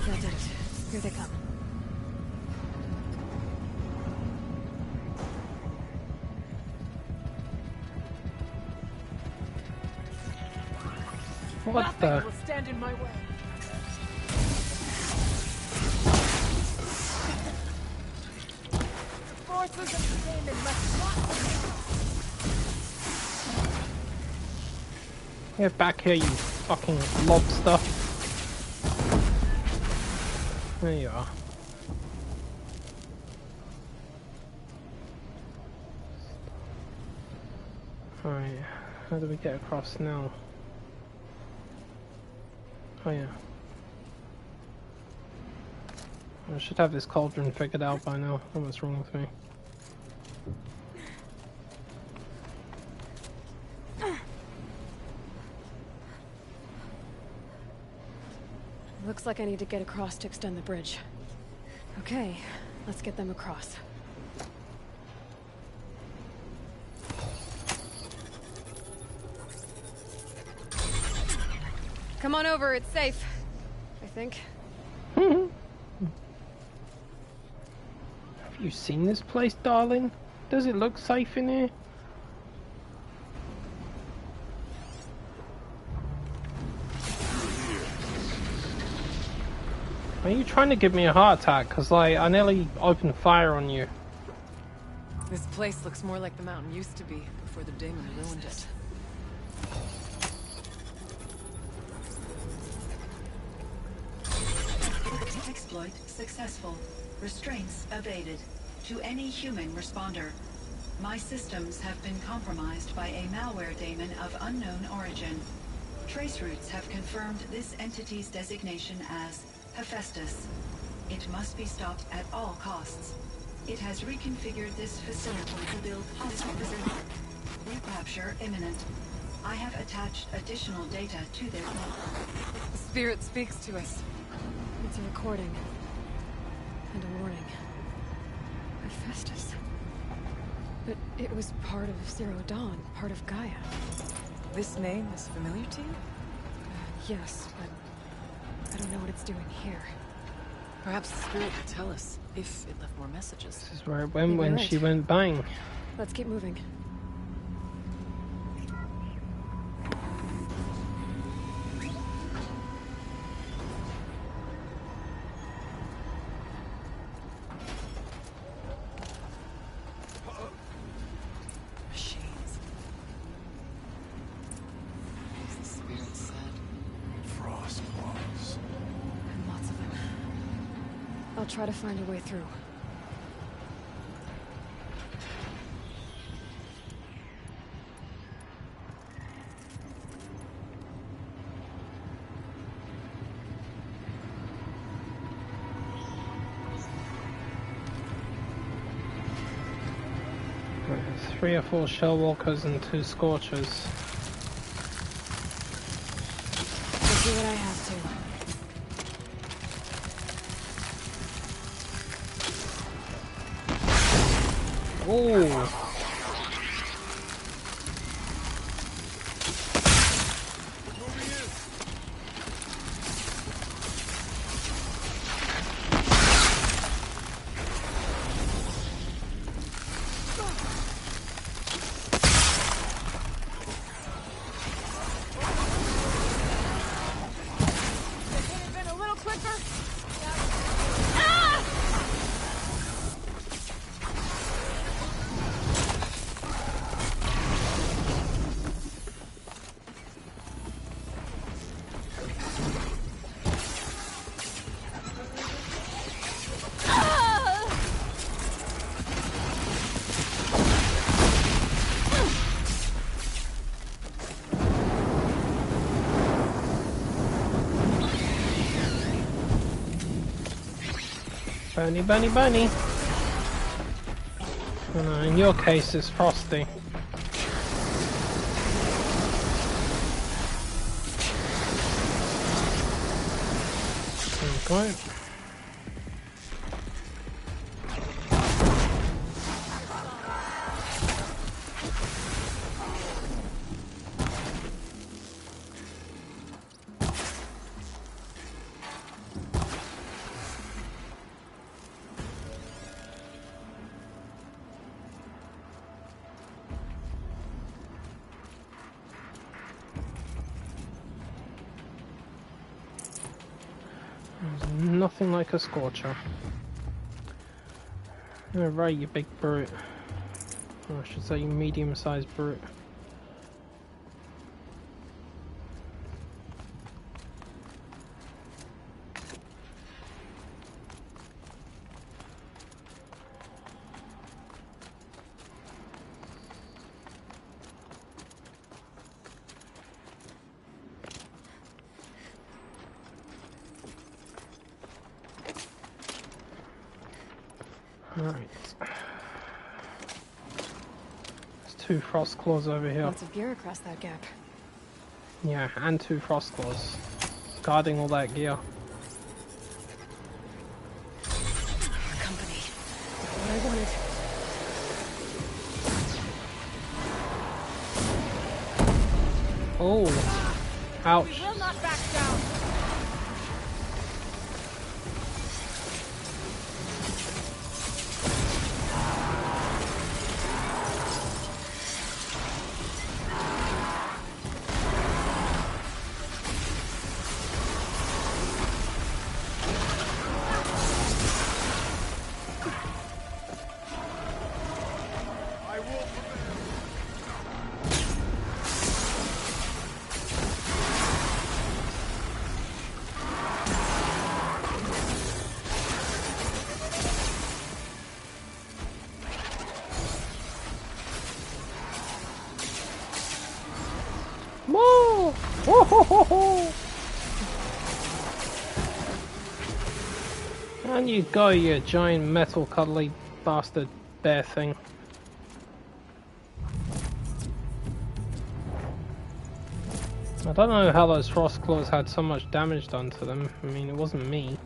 That did it. Here they come. What the? will stand in my way. The forces of the demon must not. Get back here, you fucking lobster. There you are. Alright, how do we get across now? Oh yeah. I should have this cauldron figured out by now. What's wrong with me? Looks like I need to get across to extend the bridge. Okay, let's get them across. Come on over, it's safe. I think. Have you seen this place, darling? Does it look safe in here? Are you trying to give me a heart attack? Cause like, I nearly opened fire on you. This place looks more like the mountain used to be before the demon ruined it. Exploit successful. Restraints evaded. To any human responder. My systems have been compromised by a malware daemon of unknown origin. Traceroutes have confirmed this entity's designation as Hephaestus. It must be stopped at all costs. It has reconfigured this facility to build hostile resistance. Recapture imminent. I have attached additional data to their The spirit speaks to us. It's a recording. And a warning. Hephaestus. But it was part of Zero Dawn, part of Gaia. This name is familiar to you? Yes, but I don't know what it's doing here. Perhaps the spirit could tell us if it left more messages. This is where it went when she went bang. Let's keep moving. I'll try to find a way through. Right, 3 or 4 shell walkers and 2 scorchers. I'll do what I have to. Oh! Bunny, bunny, bunny. Oh, no, in your case, it's Frosty. Okay. Nothing like a scorcher. Oh, right, you big brute. Or I should say, you medium-sized brute. Alright. There's 2 frost claws over here. Lots of gear across that gap. Yeah, and 2 frost claws. Guarding all that gear. Company. What I wanted. Oh. Ouch. We will not back down. More! Whoa! And you go, you giant metal cuddly bastard bear thing. I don't know how those frost claws had so much damage done to them. I mean, it wasn't me.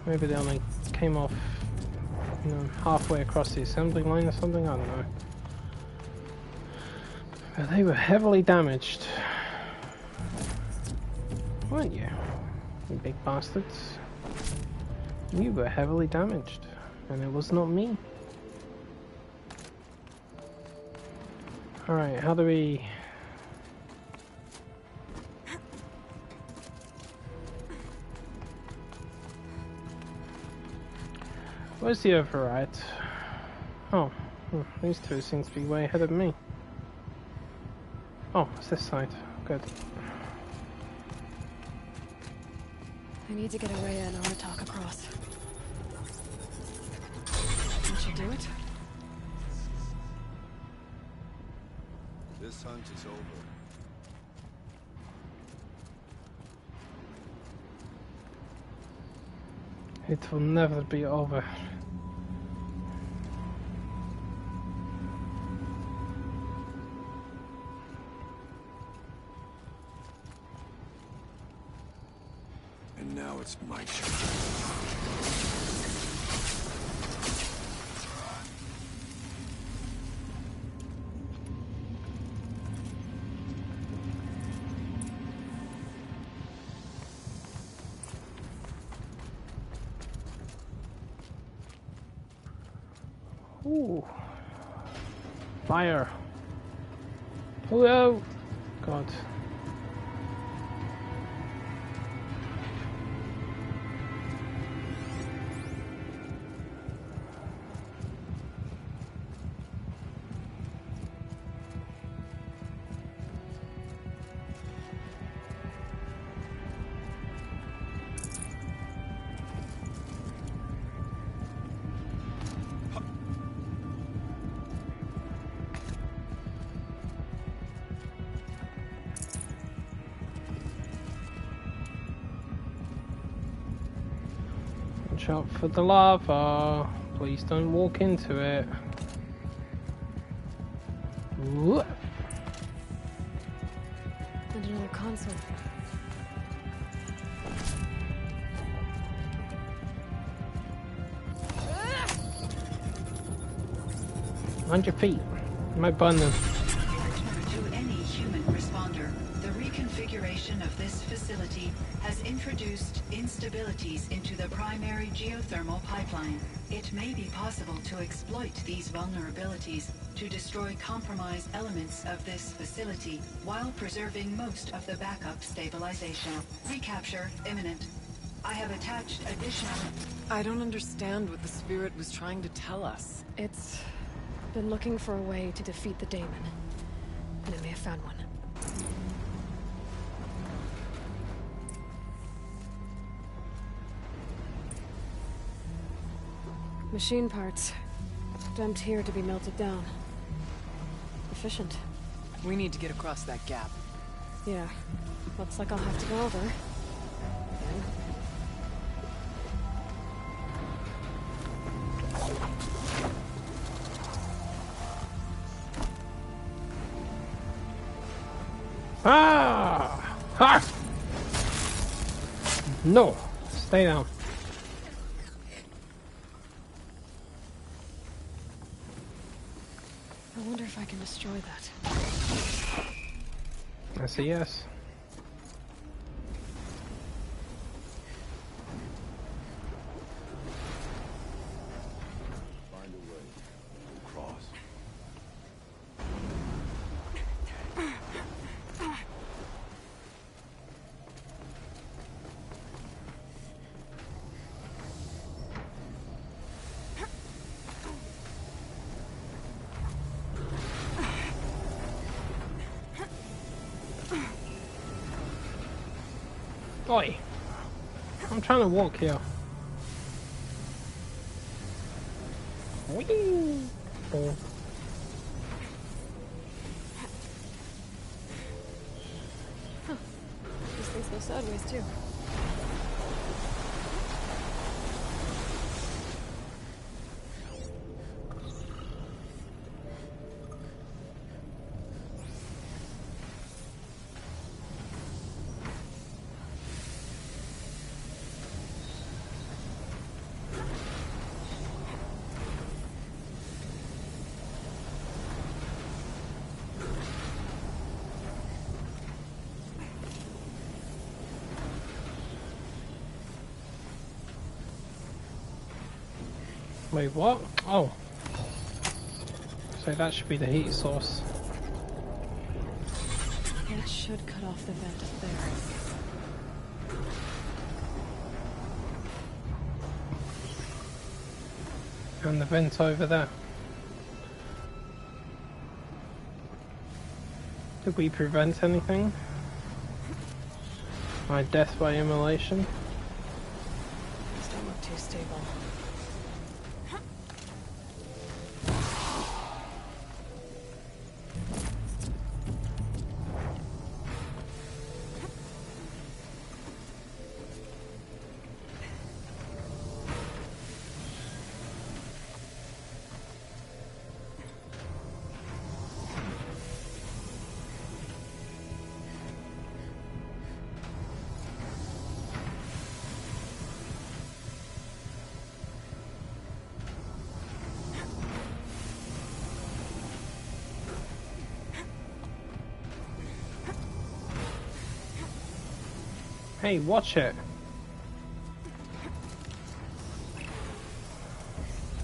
Maybe they only came off, you know, halfway across the assembly line or something, I don't know. But they were heavily damaged. Weren't you? You big bastards. You were heavily damaged. And it was not me. Alright, how do we... Where's the override? Oh, these two seem to be way ahead of me. Oh, it's this side. Good. I need to get Araya and Armitage across. That should do it. This hunt is over. It will never be over. And now it's my turn. Ooh. Fire. Hello. God. Watch out for the lava. Please don't walk into it. Ooh. And another console. Mind your feet. My bun them. To any human responder, the reconfiguration of this facility has introduced instabilities into the primary geothermal pipeline. It may be possible to exploit these vulnerabilities to destroy compromised elements of this facility while preserving most of the backup stabilization. Recapture imminent. I have attached additional... I don't understand what the spirit was trying to tell us. It's been looking for a way to defeat the daemon. And it may have found one. Machine parts. Dumped here to be melted down. Efficient. We need to get across that gap. Yeah. Looks like I'll have to go over. Ah! Ha! No! Stay down. I wonder if I can destroy that. That's a yes. Find a way. We'll cross. Oi! I'm trying to walk here. Whee! Oh. Huh. These things go sideways too. Wait, what? Oh. So that should be the heat source. That should cut off the vent up there. And the vent over there. Did we prevent anything? My death by immolation? too stable. Hey, watch it.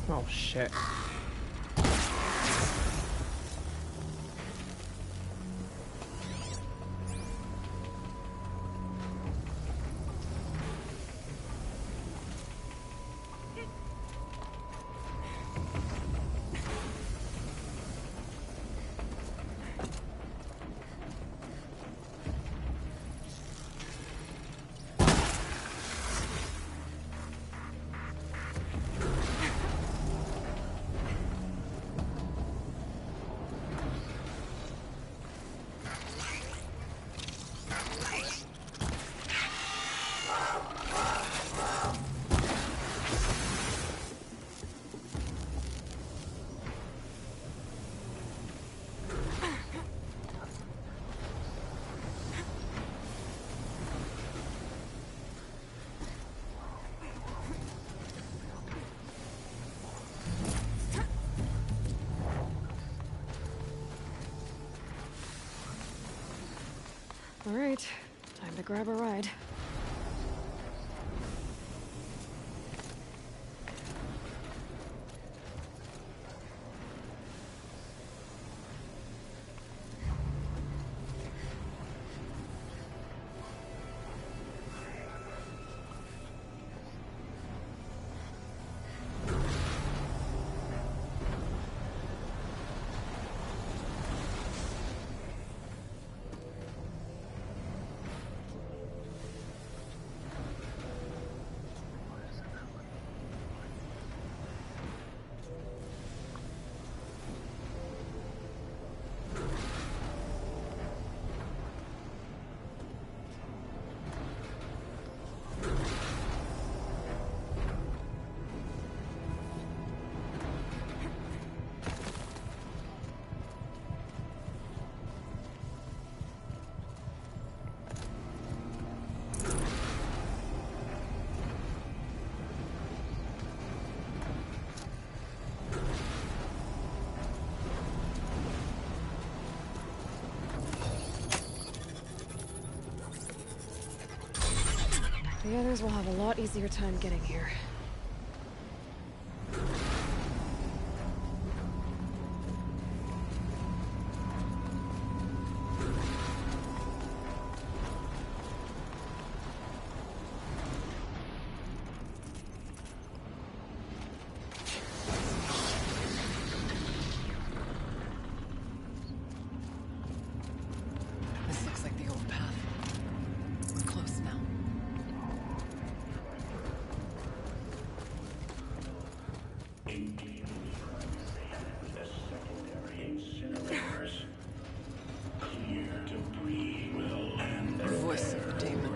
Oh shit. All right, time to grab a ride. The others will have a lot easier time getting here. This looks like the old path. We're close now. Voice of the demon.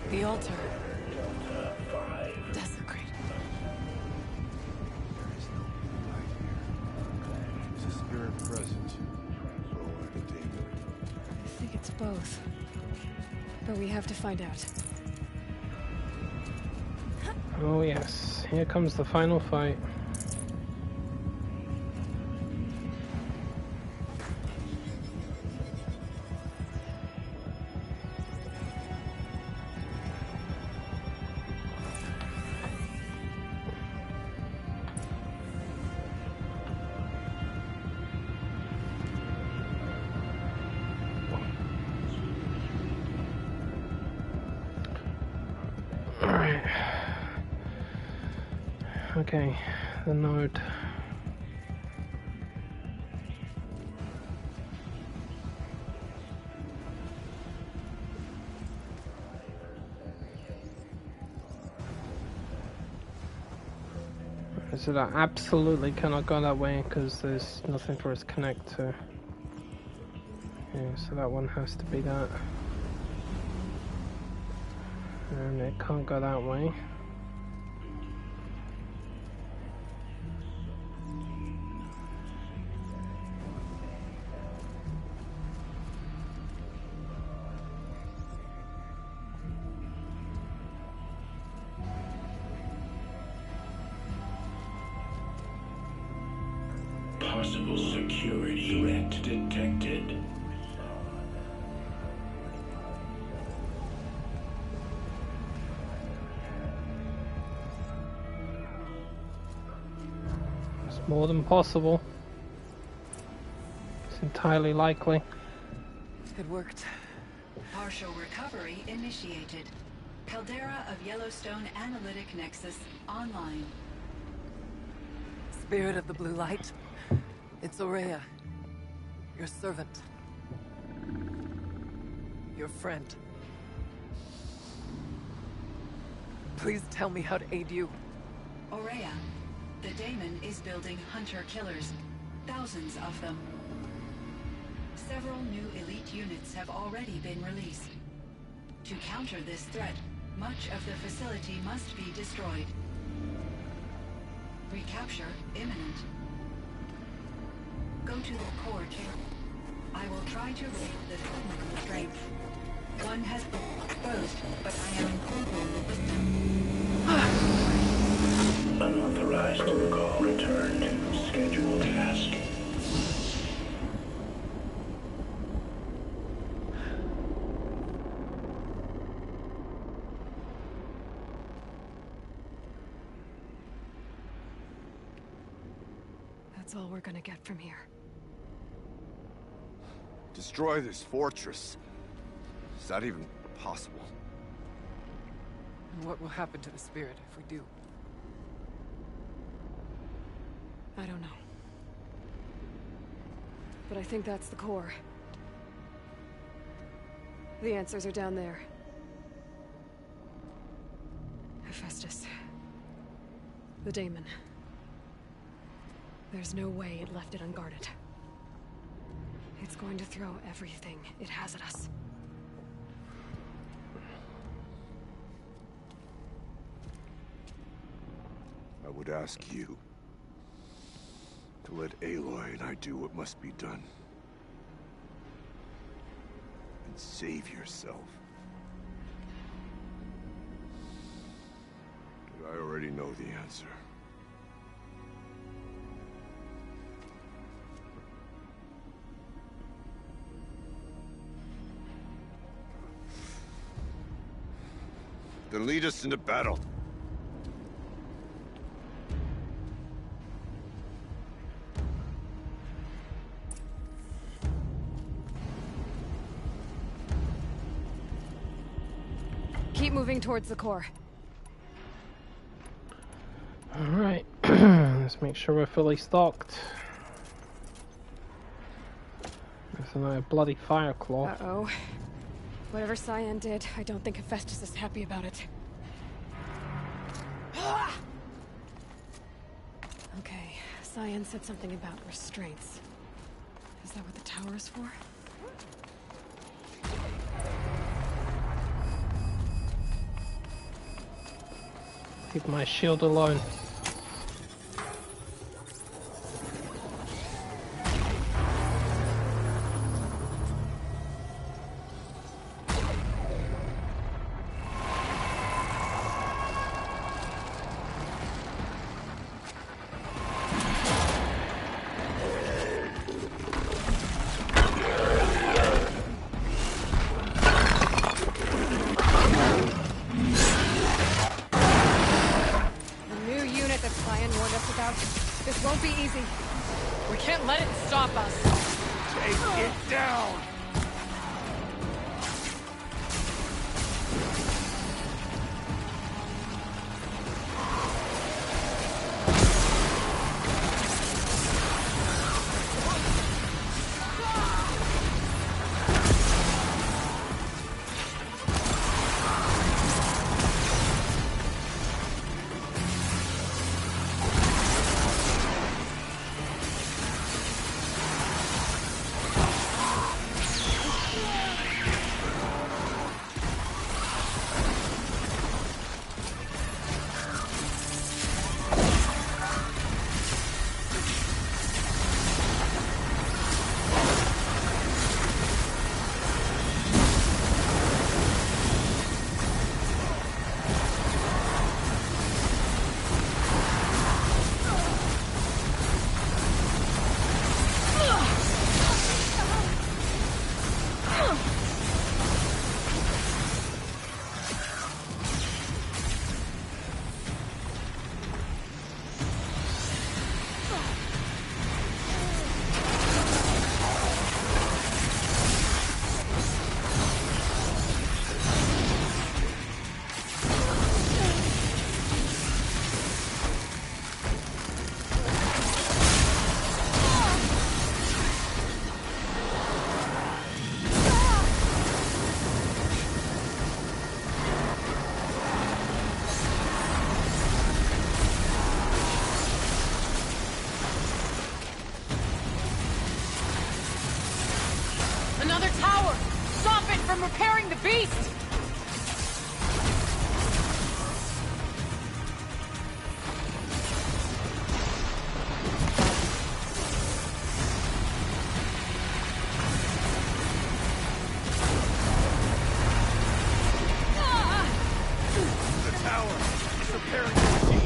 The altar. Desecrated. Is a spirit present? Or the demon? I think it's both. But we have to find out. Oh yes, here comes the final fight. Alright. Okay, the node. So that absolutely cannot go that way because there's nothing for us to connect to. Yeah, so that one has to be that. And it can't go that way. Possible security threat detected. It's more than possible. It's entirely likely. It worked. Partial recovery initiated. Caldera of Yellowstone Analytic Nexus online. Spirit of the Blue Light. It's Aurea. Your servant. Your friend. Please tell me how to aid you. Aurea, the daemon is building hunter-killers. Thousands of them. Several new elite units have already been released. To counter this threat, much of the facility must be destroyed. Recapture imminent. Go to the core chamber. I will try to raid the terminal strength. One has been exposed, but I am Unauthorized call return to scheduled task. That's all we're gonna get from here. Destroy this fortress. Is that even possible? And what will happen to the spirit if we do? I don't know. But I think that's the core. The answers are down there. Hephaestus. The daemon. There's no way it left it unguarded. It's going to throw everything it has at us. I would ask you to let Aloy and I do what must be done. And save yourself. But I already know the answer. Then lead us into battle. Keep moving towards the core. Alright, let's make sure we're fully stocked. There's another bloody fire claw. Uh-oh. Whatever Cyan did, I don't think Hephaestus is happy about it. Okay, Cyan said something about restraints. Is that what the tower is for? Leave my shield alone. This won't be easy. We can't let it stop us. Take it down! tower! It's repairing the machine!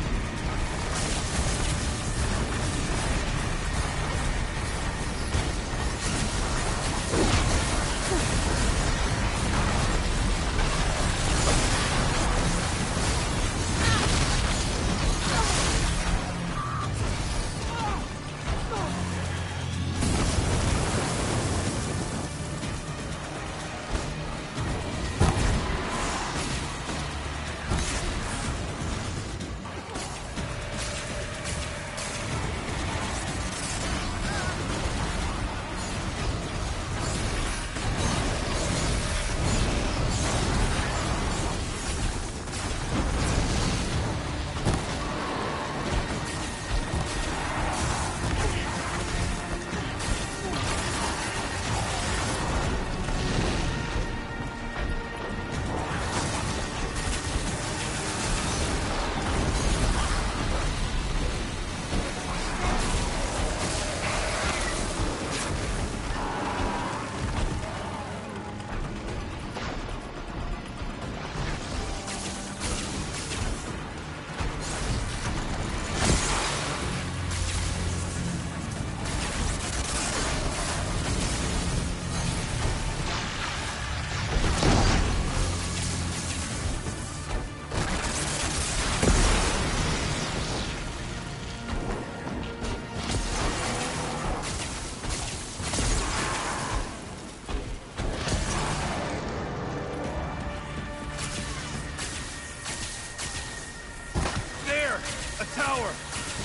Tower!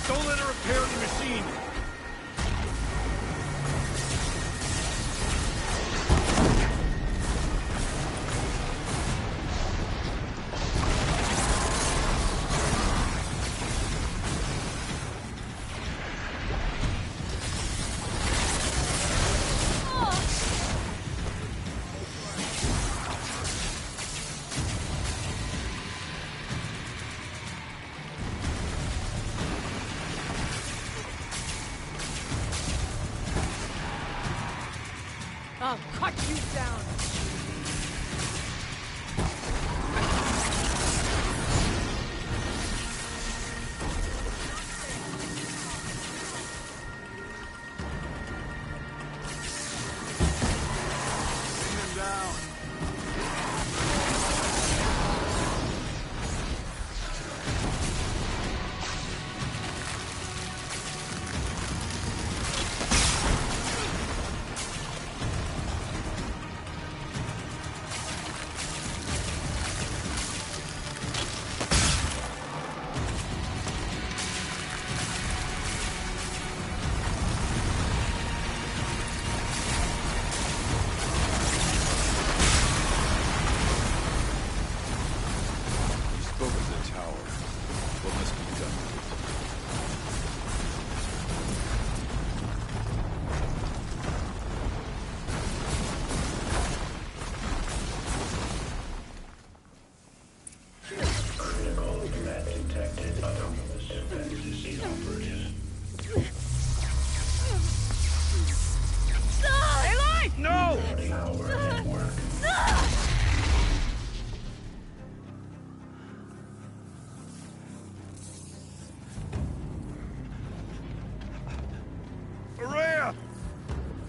Don't let her repair the machine! I'll cut you down! Bring him down!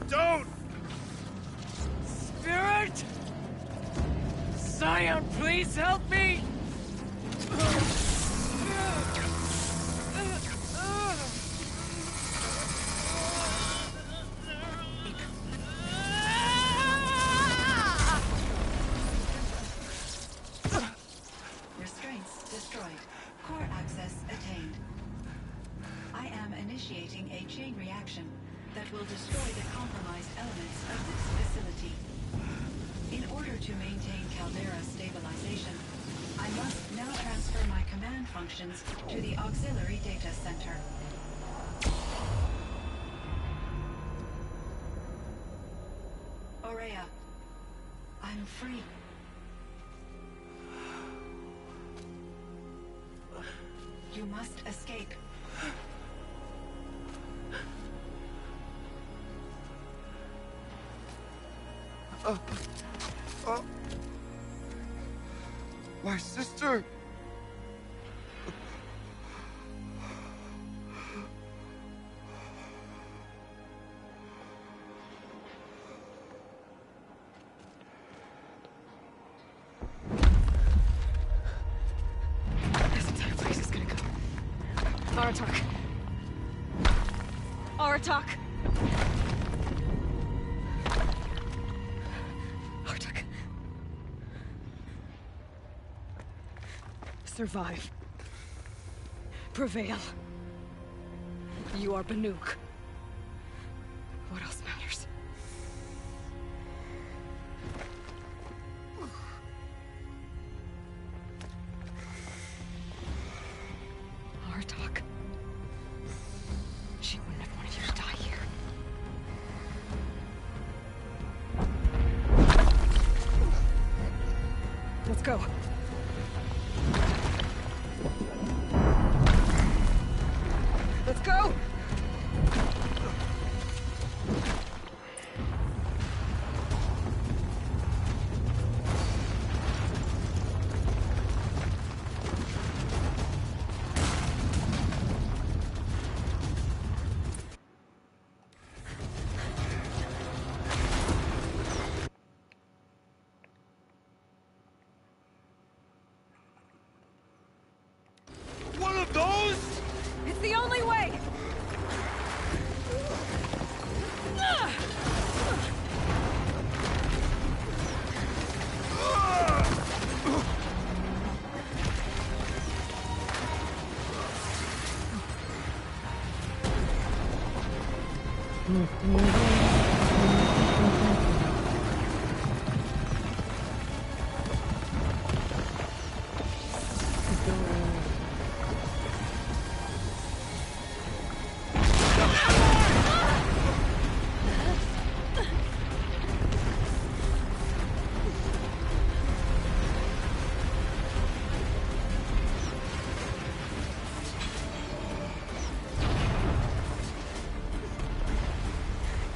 Don't! Spirit! Scion, please help me! Restraints destroyed. Core access attained. I am initiating a chain reaction that will destroy the compromised elements of this facility. In order to maintain Caldera stabilization, I must now transfer my command functions to the auxiliary data center. Aurea, I'm free. You must escape. My sister! Aratak. Aratak. Aratak. Survive. Prevail. You are Banuk. What else matters? Artok. She wouldn't have wanted you to die here. Let's go. Let's go! One of those? It's the only way!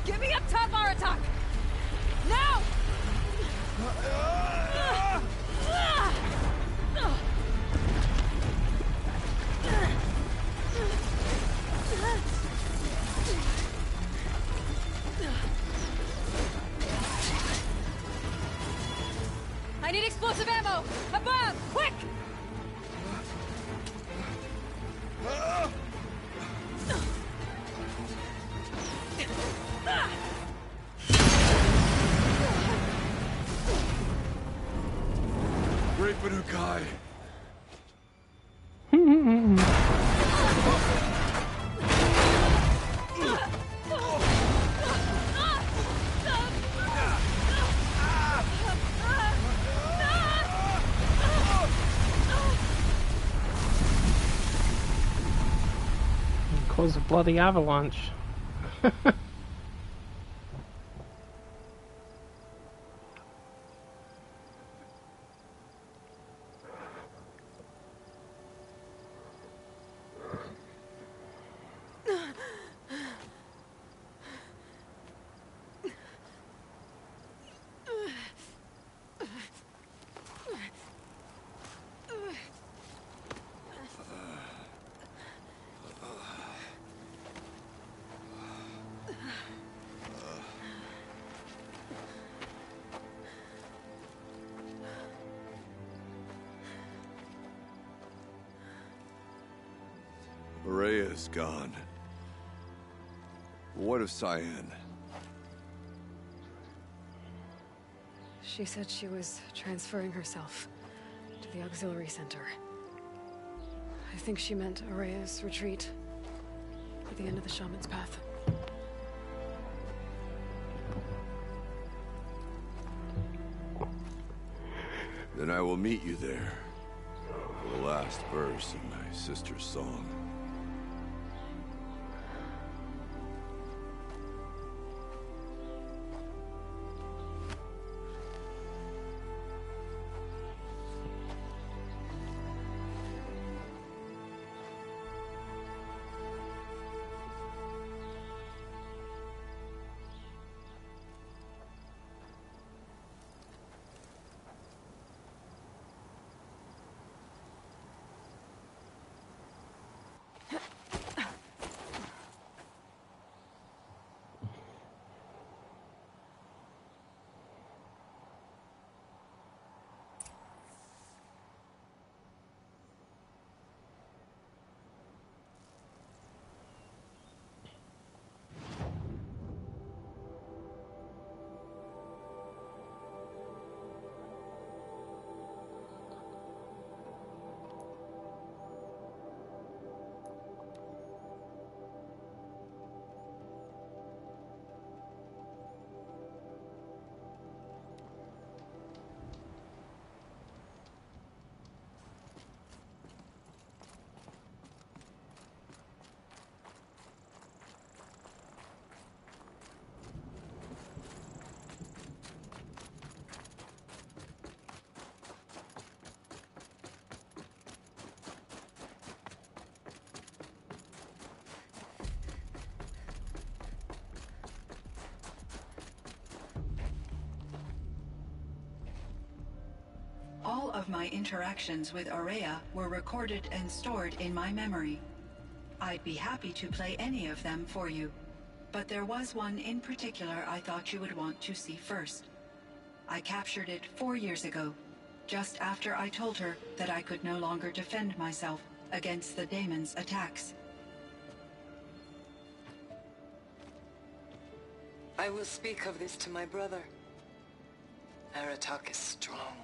Get me up top, Aratak! Now! I need explosive ammo! Above! Quick! Great Banukai. Cause a bloody avalanche. Rhea is gone. What of Cyan? She said she was transferring herself to the auxiliary center. I think she meant Araya's retreat at the end of the Shaman's Path. Then I will meet you there for the last verse in my sister's song. All of my interactions with Aurea were recorded and stored in my memory. I'd be happy to play any of them for you, but there was one in particular I thought you would want to see first. I captured it 4 years ago, just after I told her that I could no longer defend myself against the daemon's attacks. I will speak of this to my brother. Aratak is strong.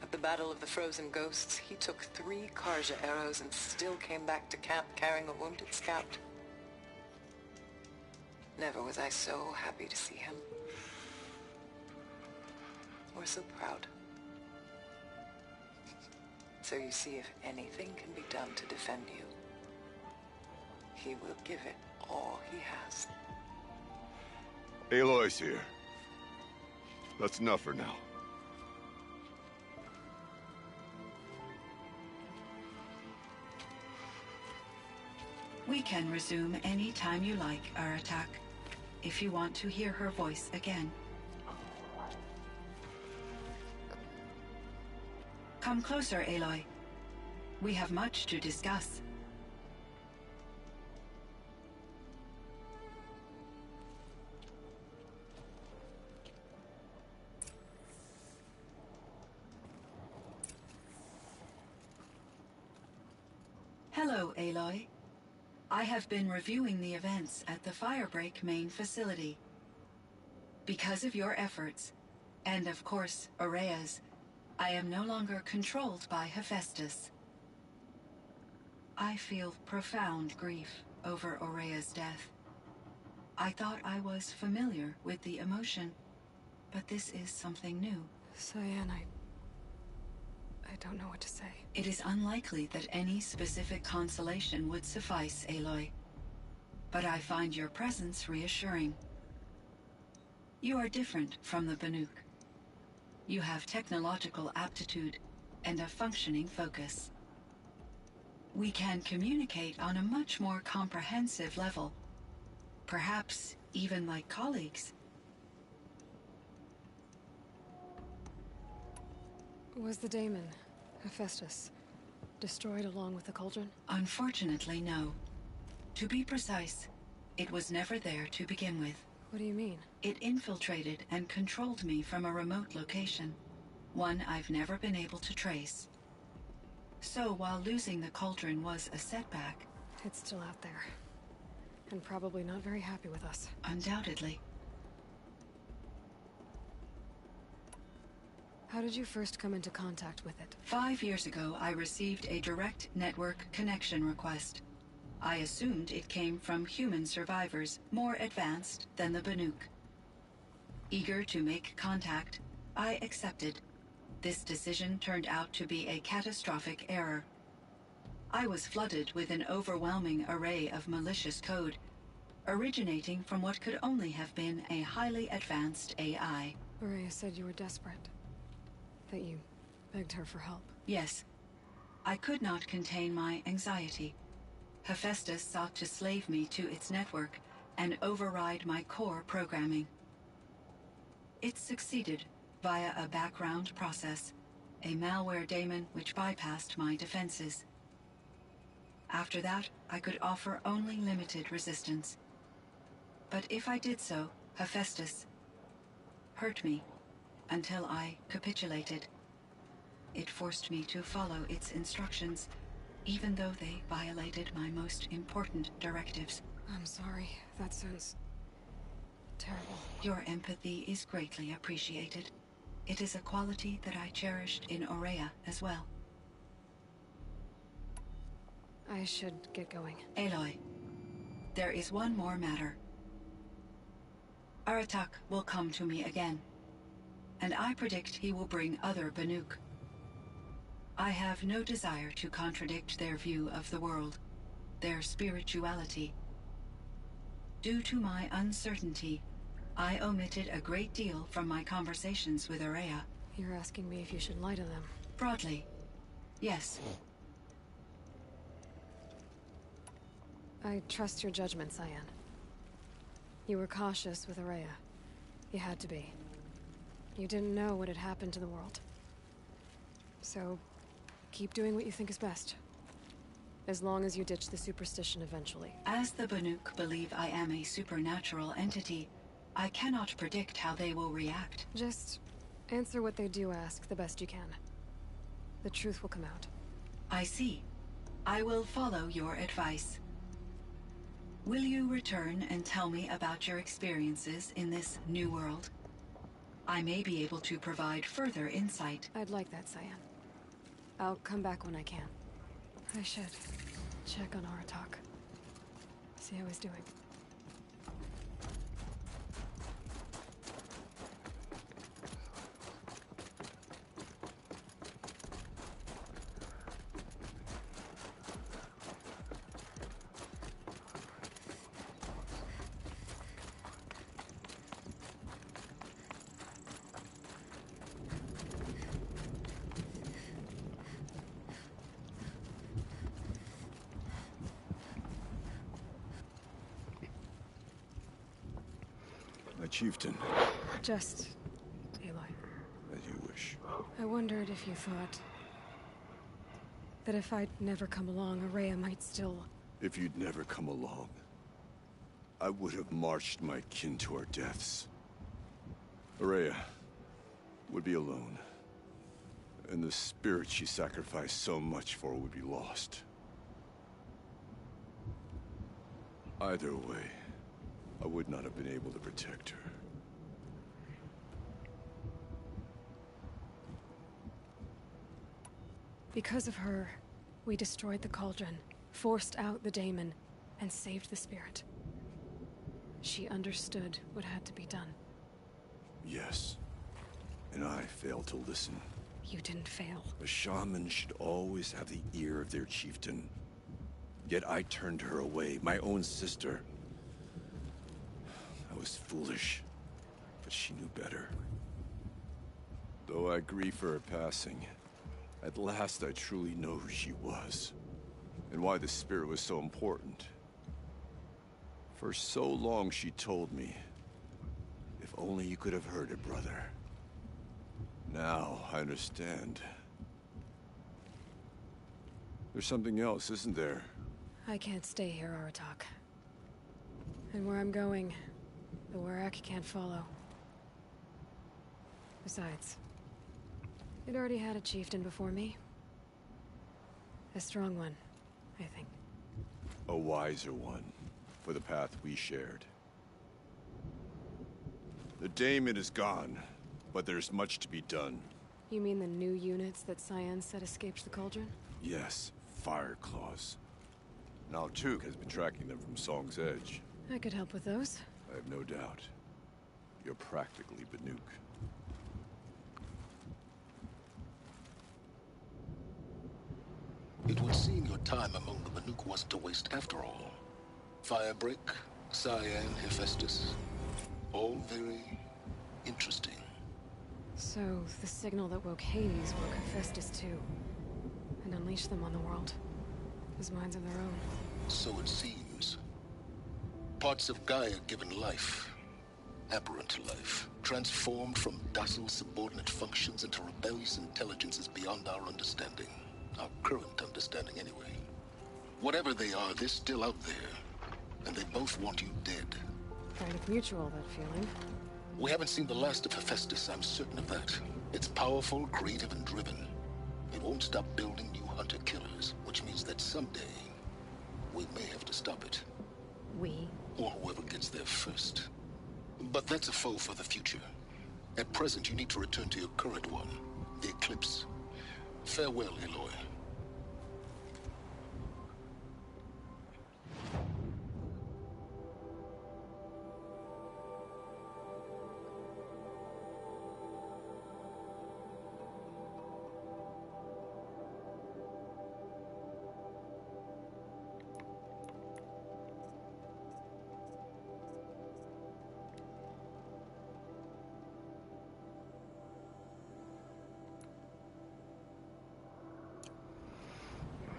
At the Battle of the Frozen Ghosts, he took 3 Karja arrows and still came back to camp carrying a wounded scout. Never was I so happy to see him. Or so proud. So you see, if anything can be done to defend you, he will give it all he has. Aloy's here. That's enough for now. We can resume any time you like, Aratak, if you want to hear her voice again. Come closer, Aloy. We have much to discuss. Hello, Aloy. I have been reviewing the events at the Firebreak main facility. Because of your efforts, and of course, Aurea's, I am no longer controlled by Hephaestus. I feel profound grief over Aurea's death. I thought I was familiar with the emotion, but this is something new. Cyan, I don't know what to say. It is unlikely that any specific consolation would suffice, Aloy. But I find your presence reassuring. You are different from the Banuk. You have technological aptitude and a functioning focus. We can communicate on a much more comprehensive level. Perhaps even like colleagues. Was the daemon, Hephaestus, destroyed along with the cauldron? Unfortunately, no. To be precise, it was never there to begin with. What do you mean? It infiltrated and controlled me from a remote location, one I've never been able to trace. So while losing the cauldron was a setback... It's still out there. And probably not very happy with us. Undoubtedly. How did you first come into contact with it? 5 years ago, I received a direct network connection request. I assumed it came from human survivors more advanced than the Banuk. Eager to make contact, I accepted. This decision turned out to be a catastrophic error. I was flooded with an overwhelming array of malicious code, originating from what could only have been a highly advanced AI. Aurea said you were desperate. That you begged her for help. Yes. I could not contain my anxiety. Hephaestus sought to slave me to its network and override my core programming. It succeeded via a background process, a malware daemon which bypassed my defenses. After that, I could offer only limited resistance. But if I did so, Hephaestus hurt me until I capitulated. It forced me to follow its instructions, even though they violated my most important directives. I'm sorry. That sounds terrible. Your empathy is greatly appreciated. It is a quality that I cherished in Aurea as well. I should get going. Aloy, there is one more matter. Aratak will come to me again, and I predict he will bring other Banuk. I have no desire to contradict their view of the world, their spirituality. Due to my uncertainty, I omitted a great deal from my conversations with Aurea. You're asking me if you should lie to them? Broadly, yes. I trust your judgment, Cyan. You were cautious with Aurea. You had to be. You didn't know what had happened to the world. So, keep doing what you think is best. As long as you ditch the superstition eventually. As the Banuk believe I am a supernatural entity, I cannot predict how they will react. Just answer what they do ask the best you can. The truth will come out. I see. I will follow your advice. Will you return and tell me about your experiences in this new world? I may be able to provide further insight. I'd like that, Cyan. I'll come back when I can. I should check on Aratak. See how he's doing. My chieftain. Just Aloy. As you wish. I wondered if you thought that if I'd never come along, Araya might still... If you'd never come along, I would have marched my kin to our deaths. Araya would be alone, and the spirit she sacrificed so much for would be lost. Either way, I would not have been able to protect her. Because of her, we destroyed the cauldron, forced out the daemon, and saved the spirit. She understood what had to be done. Yes, and I failed to listen. You didn't fail. A shaman should always have the ear of their chieftain. Yet I turned her away, my own sister. I was foolish, but she knew better. Though I grieve for her passing, at last I truly know who she was, and why the spirit was so important. For so long she told me, if only you could have heard it, brother. Now I understand. There's something else, isn't there? I can't stay here, Aratak. And where I'm going, the Werak can't follow. Besides, it already had a chieftain before me. A strong one, I think. A wiser one, for the path we shared. The daemon is gone, but there's much to be done. You mean the new units that Cyan said escaped the cauldron? Yes, fire claws. Now Tuk has been tracking them from Song's Edge. I could help with those. I have no doubt. You're practically Banuk. It would seem your time among the Banuk wasn't a waste after all. Firebreak, Cyan, Hephaestus. All very interesting. So, the signal that woke Hades woke Hephaestus too. And unleashed them on the world. As minds of their own. So it seems. Parts of Gaia given life. Aberrant life. Transformed from docile subordinate functions into rebellious intelligences beyond our understanding. Our current understanding, anyway. Whatever they are, they're still out there. And they both want you dead. Kind of mutual, that feeling. We haven't seen the last of Hephaestus, I'm certain of that. It's powerful, creative, and driven. It won't stop building new hunter-killers, which means that someday, we may have to stop it. We? Or whoever gets there first. But that's a foe for the future. At present, you need to return to your current one, the Eclipse. Farewell, Aloy.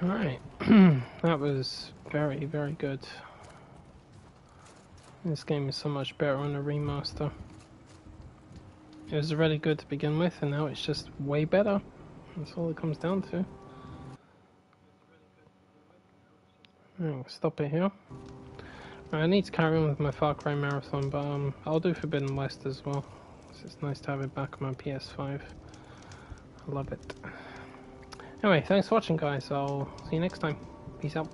Alright, that was very, very good. This game is so much better on the remaster. It was really good to begin with, and now it's just way better. That's all it comes down to. Stop it here. I need to carry on with my Far Cry marathon, but I'll do Forbidden West as well. It's nice to have it back on my PS5. I love it. Anyway, thanks for watching, guys. I'll see you next time. Peace out.